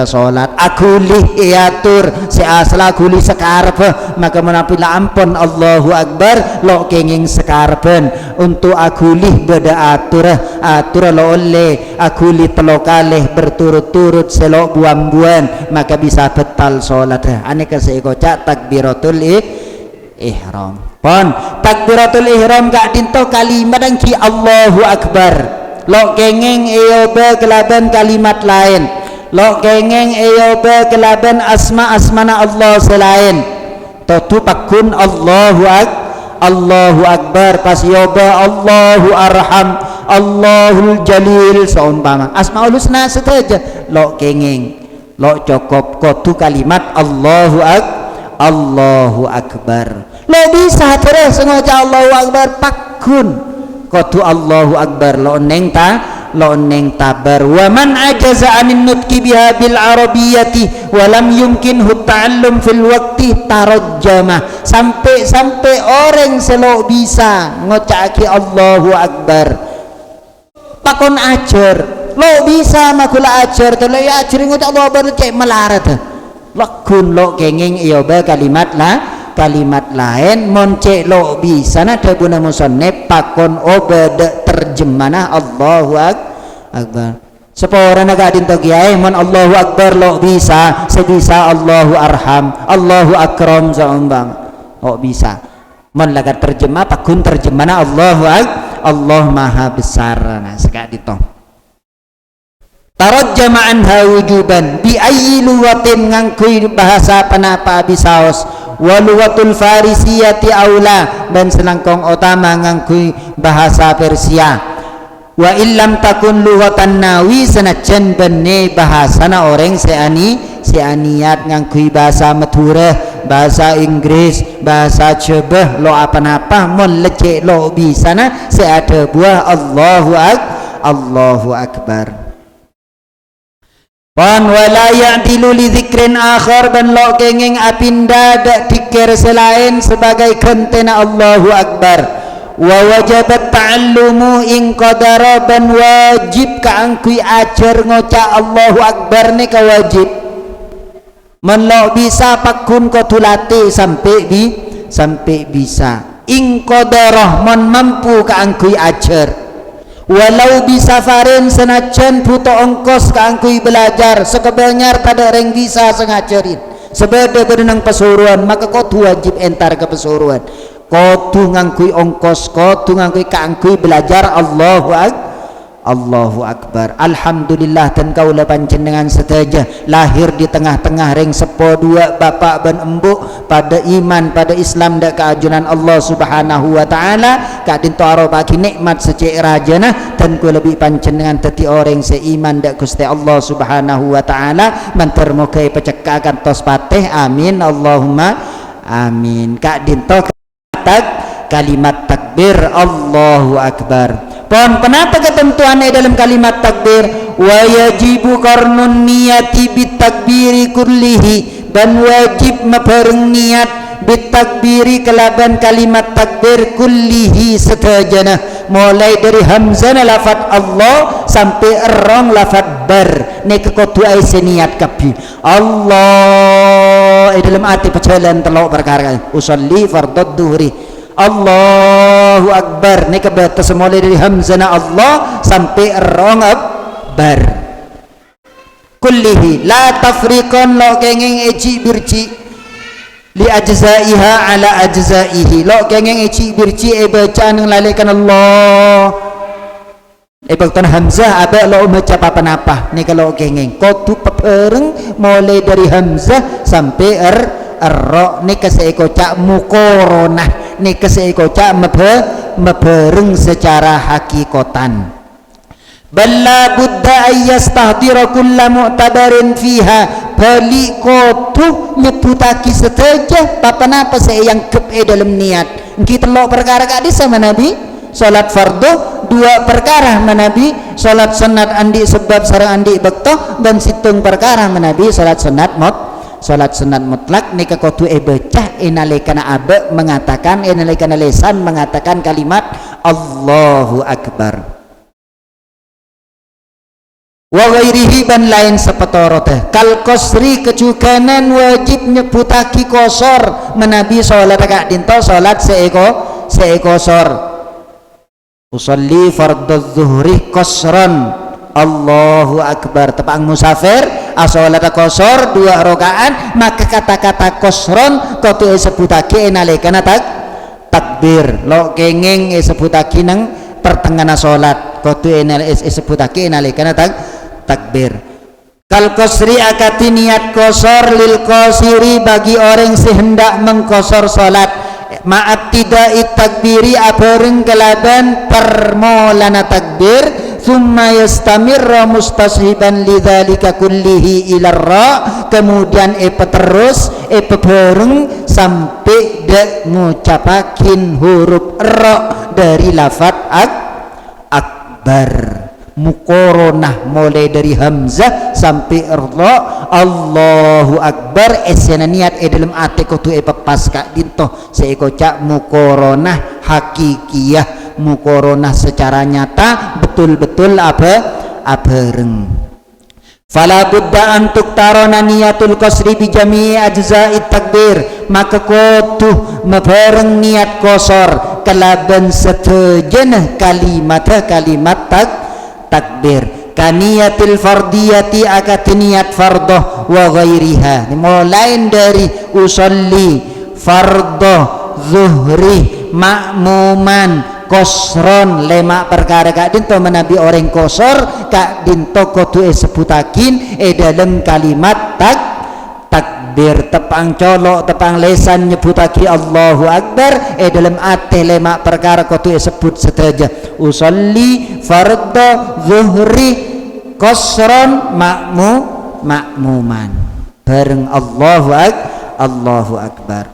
salat. Akuli iatur seasal akuli sekarpe maka menapila ampun Allahu akbar lo kenging sekarpen untuk akuli beda atur lo oleh akuli telo kalih berturut-turut selok buan-buan maka bisa betal salat. Aneka seikocak takbiratul ihram. Pon takbiratul ihram kak dinto kalimat angki Allahu akbar lo kenging eyoba kelaban kalimat lain, lo kenging eyoba kelaban asmana Allah selain totu pakun Allahu akbar pas yoba Allahu arham Allahul jalil seumpama asmaul husna saja lo kenging lo cukup kotu kalimat Allahu akbar. Lo bisa terus sengaja Allahu akbar pakun kotu Allahu akbar lo neng tabar. Wa man ajaza anin nutqi biha bil arabiyyati wa lam yumkinhu ta'allum fil waqti tarajjama. Sampai orang selo bisa ngocaki Allahu akbar pakon ajar lo bisa makula ajar to lo ya ajar ngocak Allahu akbar cek melarat lakun lo kenging iyoba kalimat lain monce lo bisa nada guna musannif pakon obada terjemana Allahu akbar. Sepora naga dinto kiai mon Allahu akbar lo bisa sebisa Allahu arham Allahu akram saumbang oh bisa mon laga terjemah pakun terjemana Allah maha besar. Nah sekak ditong tarajjama anha wujuban bi ayyi lugatin ngangkui bahasa panapa bisaos wa lugatul farisiyati aula dan selangkong utama ngangkui bahasa Persia wa illam takun lugatan nawi senajan bene bahasana orang seaniat ngangkui bahasa Madura bahasa Inggris bahasa Jawa lo apa-apa mon lecek lo bisana seada buah Allahu akbar. Wan wala ya'dilu li dzikrin akhar dan lo kenging apinda dak dikir selain sebagai kentena Allahu akbar wa wajabat ta'allumu in qadara ban wajib ka angkui ajar ngoca Allahu Akbar ni ka wajib man lo bisa pakun ko tulati sampai bisa in qadara man mampu ka angkui ajar walau bisa farin senajan buta ongkos ka angkui belajar sekebanyar pada reng bisa sengajarin sebeda berenang pesuruan maka kau wajib entar ke pesuruan kotu ngangkui ongkos kotu ngangkui kaangkui belajar Allahu Akbar. Alhamdulillah dan kaulah panjenengan sedaja lahir di tengah-tengah reng sepo dua bapak dan embuk pada iman pada Islam dak keajunan Allah Subhanahu wa taala ka dinto aro bagi nikmat secek rajana dan ku lebih panjenengan teti orang seiman dak Gusti Allah Subhanahu wa taala mantar moga pecekakan tos patih amin Allahumma amin. Kak dinto kalimat takbir Allahu Akbar. Pon kenapa ketentuannya dalam kalimat takbir wa yajibu qarnun niyati bitakbiri kullihi dan wajib mebareng niat bitakbiri kelaban kalimat takbir kullihi sedajana mulai dari hamzah lafaz Allah sampai erong lafaz bar nek kudu aise niat kabeh Allah dalam arti pejalan telok perkara usolli fardhu dhuhri Allahu Akbar ni kebatas mulai dari hamzah Allah sampai rong akbar kullihi la tafriqan lo kengeng eci birci li ajzaiha ala ajzaihi lo kengeng eci birci bacaan ngelalekan Allah baktan hamzah abe lo baca apa ni kalau kengeng kotu pepereng mulai dari hamzah sampai ro ni keseiko cak mukoronah ni keseiko cak mebereng secara hakikotan balla buddha ayyastahdira kulla mu'tabarin fiha bali kotu nyebutaki seteja apa yang kep dalam niat kita lo perkara kadi sama Nabi salat fardu dua perkara menabi salat sunat andi sebab sareng andi bekto dan situng perkara menabi salat sunat mutlak nika kudu bacah inalikana abe mengatakan inalikana lesan mengatakan kalimat Allahu Akbar wa ghairihi ban lain sepetoro teh kal qasri kecukanan wajib nyebutaki kosor menabi salat kak dinto salat seekosor usolli fardhu zuhri qasran Allahu Akbar tepang musafir asolata kosor dua rokaan maka kata-kata kosron kotu sebutake nalikana takbir lo kengeng sebutake nang pertengahan salat kotu sebutake nalikana takbir kal qasri akati niat kosor lil qasiri bagi orang sehendak mengkosor salat ma'at tidak takbiri abareng kelaban permolana takbir thumma yastamirra mustashiban lidzalika kullihi ila ra kemudian terus bareng sampai de ngucapakin huruf ra dari lafaz akbar mukoronah mulai dari hamzah sampai ra Allahu Akbar esena niat dalam ate kutu pepas kak dinto seiko cak mukoronah hakikiyah mukoronah secara nyata betul-betul abareng fala budda antuk tarona niyatul qasri bi jami'i ajza'it takbir maka kudu mebareng niat kosor kelaban setejenah kalimat takbir kaniyatil fardiyati akat niat fardoh wa ghairiha mulai dari usolli fardoh zuhri makmuman kosron lemak perkara kak dinto menabi orang kosor kak dinto kotu sebutakin dalam kalimat takbir tepang colok tepang lesan nyebutaki Allahu Akbar dalam ate lemak perkara kotu sebut sedaja usolli fardhu zuhri kosron makmuman bareng Allahu Akbar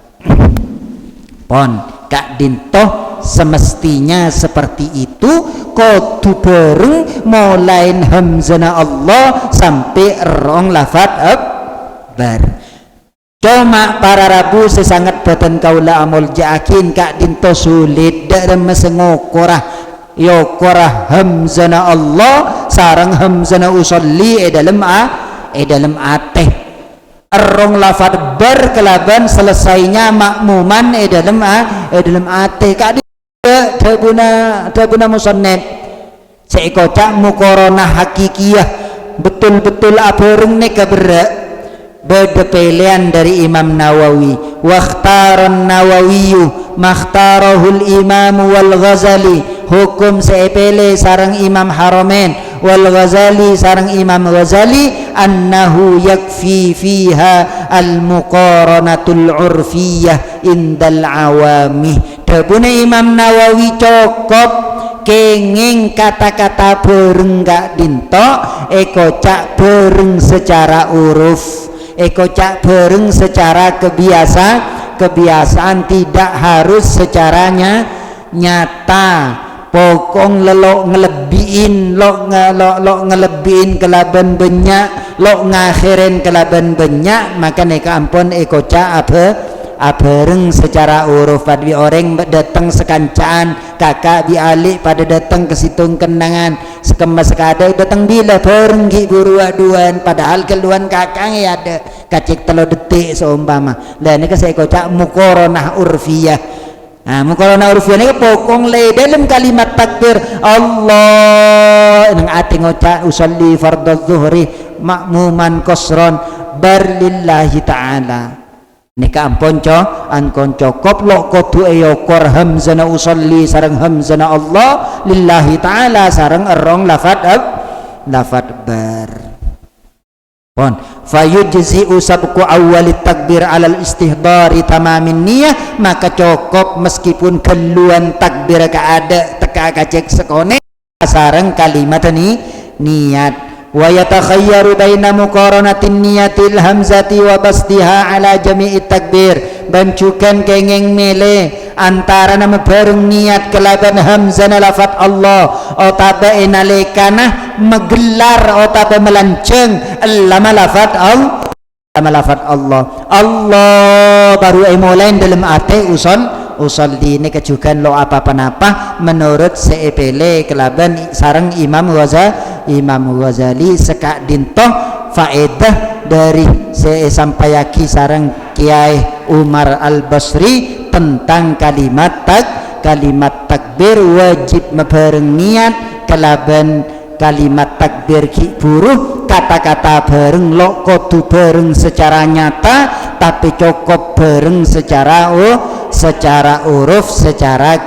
pon kak dinto semestinya seperti itu kudu bareng mulai hamzana Allah sampai rong lafaz akbar Cuma para rabu sesangat batan kaula amul jaakin kak dinto sulit dalam mesengokorah yokorah hamzana Allah sarang hamzana usolli dalam ateh erong lafad berkelaban selesainya makmuman dalam ateh kak tabuna musannif seikocak mukorona hakikiyah betul-betul abareng neka berak beda pilihan dari Imam Nawawi wakhtaran Nawawiyu makhtarahul Imam wal Ghazali hukum sepele sarang Imam Haramain wal Ghazali sarang Imam Ghazali annahu yakfi fiha al muqaranatul urfiyah indal awami tabuna Imam Nawawi cokop kenging kata-kata bereng gak dinto ekocak bereng secara uruf ekocak bereng secara kebiasaan tidak harus secaranya nyata pokong lelok ngelebihin lok ngelebihin kelaban benyak lok ngakhirin kelaban benyak maka neka ampun ekocak abereng secara uruf pada orang datang sekancaan kakak bialik pada datang ke situng kenangan sekemas sekadai datang bila berenggi buru-aduan padahal keluhan kakak ya ada kacik telo detik seumpama dan ini saya kocak mukoronah urfiyah. Nah mukoronah urfiyah ini pokong le dalam kalimat takbir Allah nang ati ngocak usolli fardhu zuhri makmuman kosron barlillahi ta'ala nika ampun ankon cokop lo kodu eyokor hamzana usolli sarang hamzana Allah lillahi ta'ala sarang erong lafad bar pon fayujzi usabku awalit takbir alal istihdari tamamin niyah maka cokop meskipun keluan takbir ada teka kacek sekone sarang kalimat ini niat wa yatakhayyaru baina muqaranatin niyatil hamzati wa basdiha ala jami'it takbir bancukan kengeng mele antara nama bareng niat kelaban hamzana lafat Allah otaba enalekana megelar otaba melanceng lama lafat Allah Allah baru mulai dalam ate usul di ini kejukan lo apa-apa menurut seepele kelaban sarang Imam Ghazali sekak dintoh faedah dari sampayaki sarang Kiai Umar Al-Basri tentang kalimat takbir wajib mebareng niat kelaban kalimat takbir ki buruh kata-kata bareng lo kodu bareng secara nyata tapi cukup bareng secara uruf secara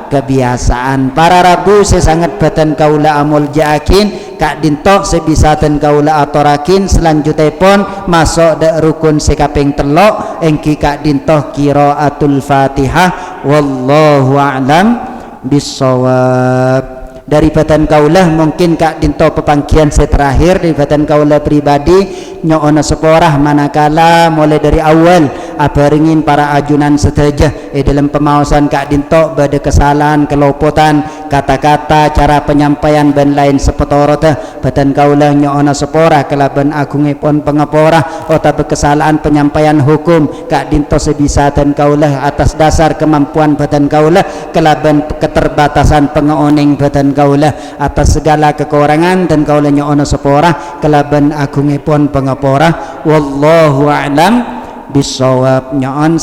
kebiasaan para rabu sesangat batan kaula amul jaakin kak dintok sebisa dan kaula atorakin selanjutnya pun masuk de rukun sekaping telok engki kak dintok qiraatul Fatihah wallahu a'lam bissawab. Dari batan kaulah mungkin kak dinto pepangkian saya terakhir dari batan kaulah pribadi nyoona seporah manakala mulai dari awal abaringin para ajunan seteja dalam pemausan kak dinto bada kesalahan kelopotan kata-kata cara penyampaian dan lain sepetorota batan kaulah nyoona seporah kelaban agungipun pengeporah otak kesalahan penyampaian hukum kak dinto sebisa dan kaulah atas dasar kemampuan batan kaulah kelaban keterbatasan pengeoning batan kaulah atas segala kekurangan dan kaulah nyoona seporah kelaban agungipun pengeporah wallahu a'lam bisawab. Nyoon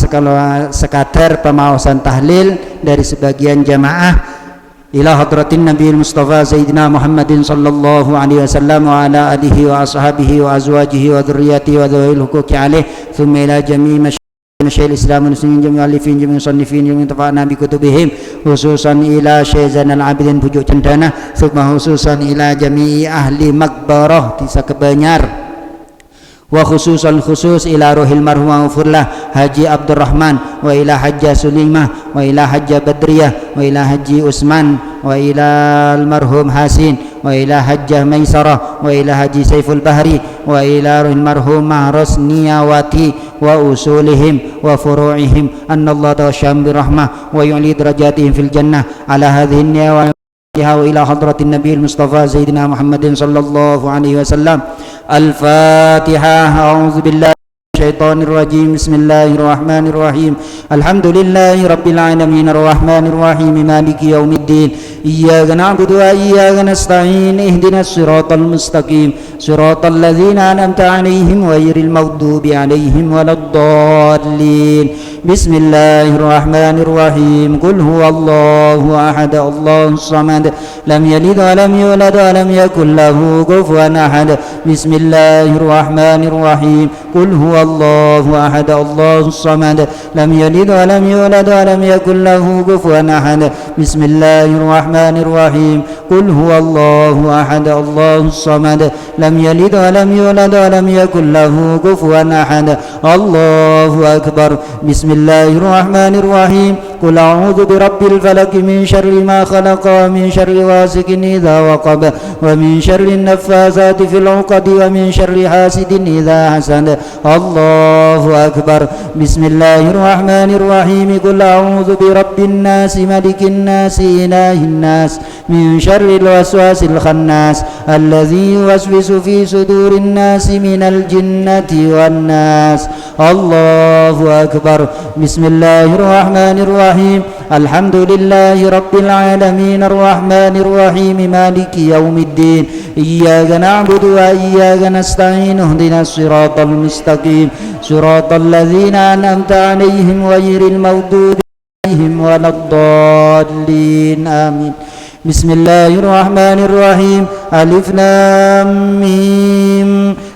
sekadar pemausan tahlil dari sebagian jamaah ila hadratin Nabi Mustafa Sayyidina Muhammadin sallallahu alaihi wasallam wa ala alihi wa ashabihi wa azwajihi wa dhurriyyatihi wa dhawil huquqi alaih thumma ila jami'i Syekh Islam muslimin jami'al alifin jami'al musannifin jami'al tafa'na bi kutubihim khususan ila Syekh Zainal Abidin pujuk cendana thumma khususan ila jami'i ahli Makbarah di Sakabanyar wa khususan khusus ila ruhil marhum Furlah Haji Abdurrahman wa ila Hajja Sulimah wa ila Hajja Badriyah wa ila Haji Usman wa ila almarhum Hasin wa ila Hajjah Maisarah wa ila Haji Saiful Bahri wa ila ruhil marhum Mahras Niyawati wa usulihim wa furu'ihim anna Allah tawasham birrahmah wa yu'li darajatihim fil jannah ala hadhihi niyawati wa ila hadratin Nabi Mustafa Sayyidina Muhammadin sallallahu alaihi wasallam. Al-Fatihah. A'udzu billahi الشيطان الرجيم. بسم الله الرحمن الرحيم. الحمد لله رب العالمين الرحمن الرحيم مالك يوم الدين. إياك نعبد وإياك نستعين. اهدنا الصراط المستقيم صراط الذين أنعمت عليهم غير المغضوب عليهم ولا الضالين. بسم الله الرحمن الرحيم. قل هو الله أحد الله الصمد لم يلد ولم يولد ولم يكن له كفوا أحد. بسم الله الرحمن الرحيم. قل هو الله أحد الله الصمد لم يلد ولم يولد ولم يكن له كفوا أحد. بسم الله الرحمن الرحيم. قل هو الله أحد الله الصمد لم يلد ولم يولد ولم يكن له كفوا أحد. الله أكبر. بسم الله الرحمن الرحيم. قل أعوذ برب الفلق من شر ما خلق ومن شر غاسق إذا وقب ومن شر النفاثات في العقد ومن شر حاسد إذا حسد. الله أكبر. بسم الله الرحمن الرحيم. قل أعوذ برب الناس ملك الناس إله الناس من شر الوسواس الخناس الذي يوسوس في صدور الناس من الجنة والناس. الله أكبر. بسم الله الرحمن الرحيم. الحمد لله رب العالمين الرحمن الرحيم مالك يوم الدين. إياك نعبد وإياك نستعين. اهدنا الصراط المستقيم صراط الذين أنعمت عليهم غير المغضوب عليهم ولا الضالين آمين. بسم الله الرحمن الرحيم. ألف لام ميم.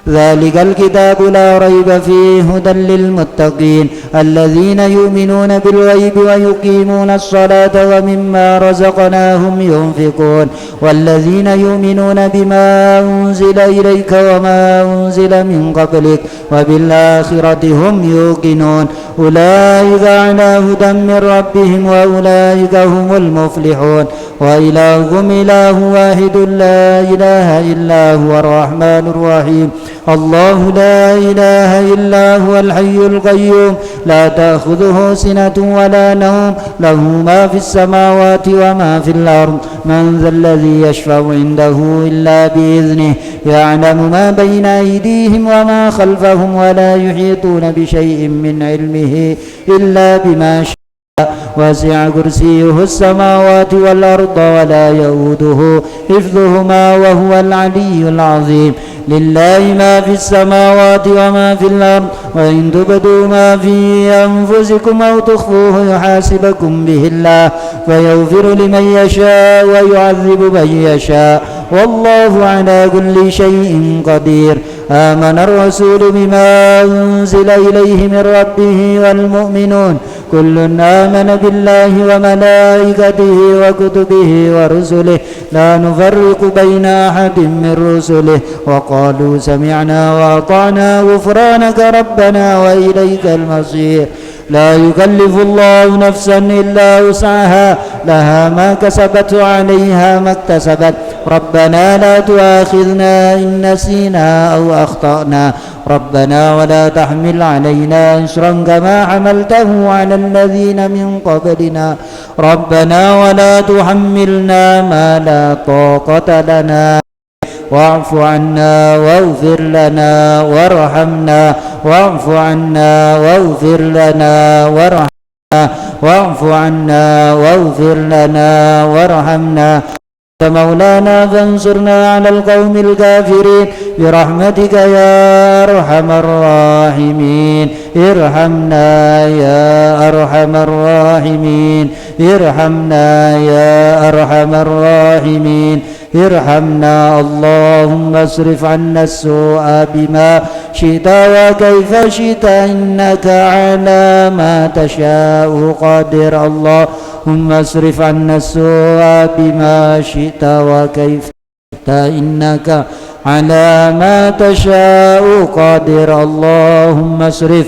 ذلك الكتاب لا ريب فيه هدى للمتقين الذين يؤمنون بالغيب ويقيمون الصلاة ومما رزقناهم ينفقون والذين يؤمنون بما أنزل إليك وما أنزل من قبلك وبالآخرة هم يوقنون. أولئك على هدى من ربهم وأولئك هم المفلحون. وإلهكم إله واحد لا إله إلا هو الرحمن الرحيم. الله لا إله إلا هو الحي القيوم لا تأخذه سنة ولا نوم له ما في السماوات وما في الأرض. من ذا الذي يشفع عنده إلا بإذنه يعلم ما بين أيديهم وما خلفهم ولا يحيطون بشيء من علمه إلا بما شاء. وسع كرسيه السماوات والأرض ولا يؤوده حفظهما وهو العلي العظيم. لله ما في السماوات وما في الأرض وإن تبدوا ما في أنفسكم أو تخفوه يحاسبكم به الله فيغفر لمن يشاء ويعذب من يشاء والله على كل شيء قدير. آمن الرسول بما أنزل إليه من ربه والمؤمنون كل آمن بالله وملائكته وكتبه ورسله لا نفرق بين أحد من رسله وقالوا سمعنا وأطعنا غفرانك ربنا وإليك المصير. لا يكلف الله نفسا إلا وسعها لها ما كسبت وعليها ما اكتسبت. ربنا لا تؤاخذنا إن نسينا أو أخطأنا ربنا ولا تحمل علينا إصرا كما حملته على الذين من قبلنا ربنا ولا تحملنا ما لا طاقة لنا واعف عنا واغفر لنا وارحمنا واعف عنا واغفر لنا وارحمنا واعف عنا واغفر لنا وارحمنا مولانا فانصرنا على القوم الكافرين برحمتك يا أرحم الراحمين. ارحمنا يا أرحم الراحمين. ارحمنا يا أرحم الراحمين. ارحمنا اللهم اصرف عنا السوء بما شئت وكيف شئت إنك على ما تشاء قادر. اللهم اصرف عنا السوء بما شئت وكيف شئت إنك على ما تشاء قادر. اللهم اصرف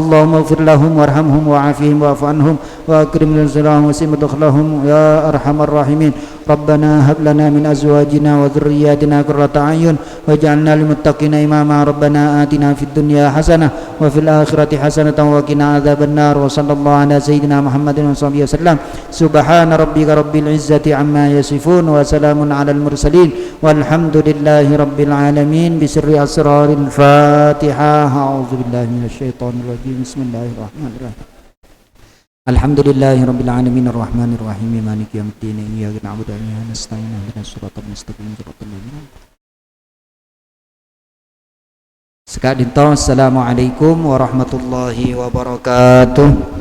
اللهم اغفر لهم وارحمهم وعافهم واعف عنهم وأكرم نزلهم وسم مدخلهم يا أرحم الراحمين ربنا هب لنا من أزواجنا وذرياتنا قرة أعين واجعلنا للمتقين إماما ربنا آتنا في الدنيا حسنة وفي الآخرة حسنة وقنا عذاب النار وصلى الله على سيدنا محمد وصحبه وسلم سبحان ربك رب العزة عما يصفون وسلام على المرسلين والحمد لله رب العالمين بسر أسرار الفاتحة أعوذ بالله من الشيطان الرجيم بسم الله الرحمن الرحيم الحمد لله رب العالمين الرحمن الرحيم مالك يوم الدين إياك نعبد وإياك نستعين اهدنا الصراط المستقيم صراط الذين Sekadinto, assalamualaikum warahmatullahi wabarakatuh.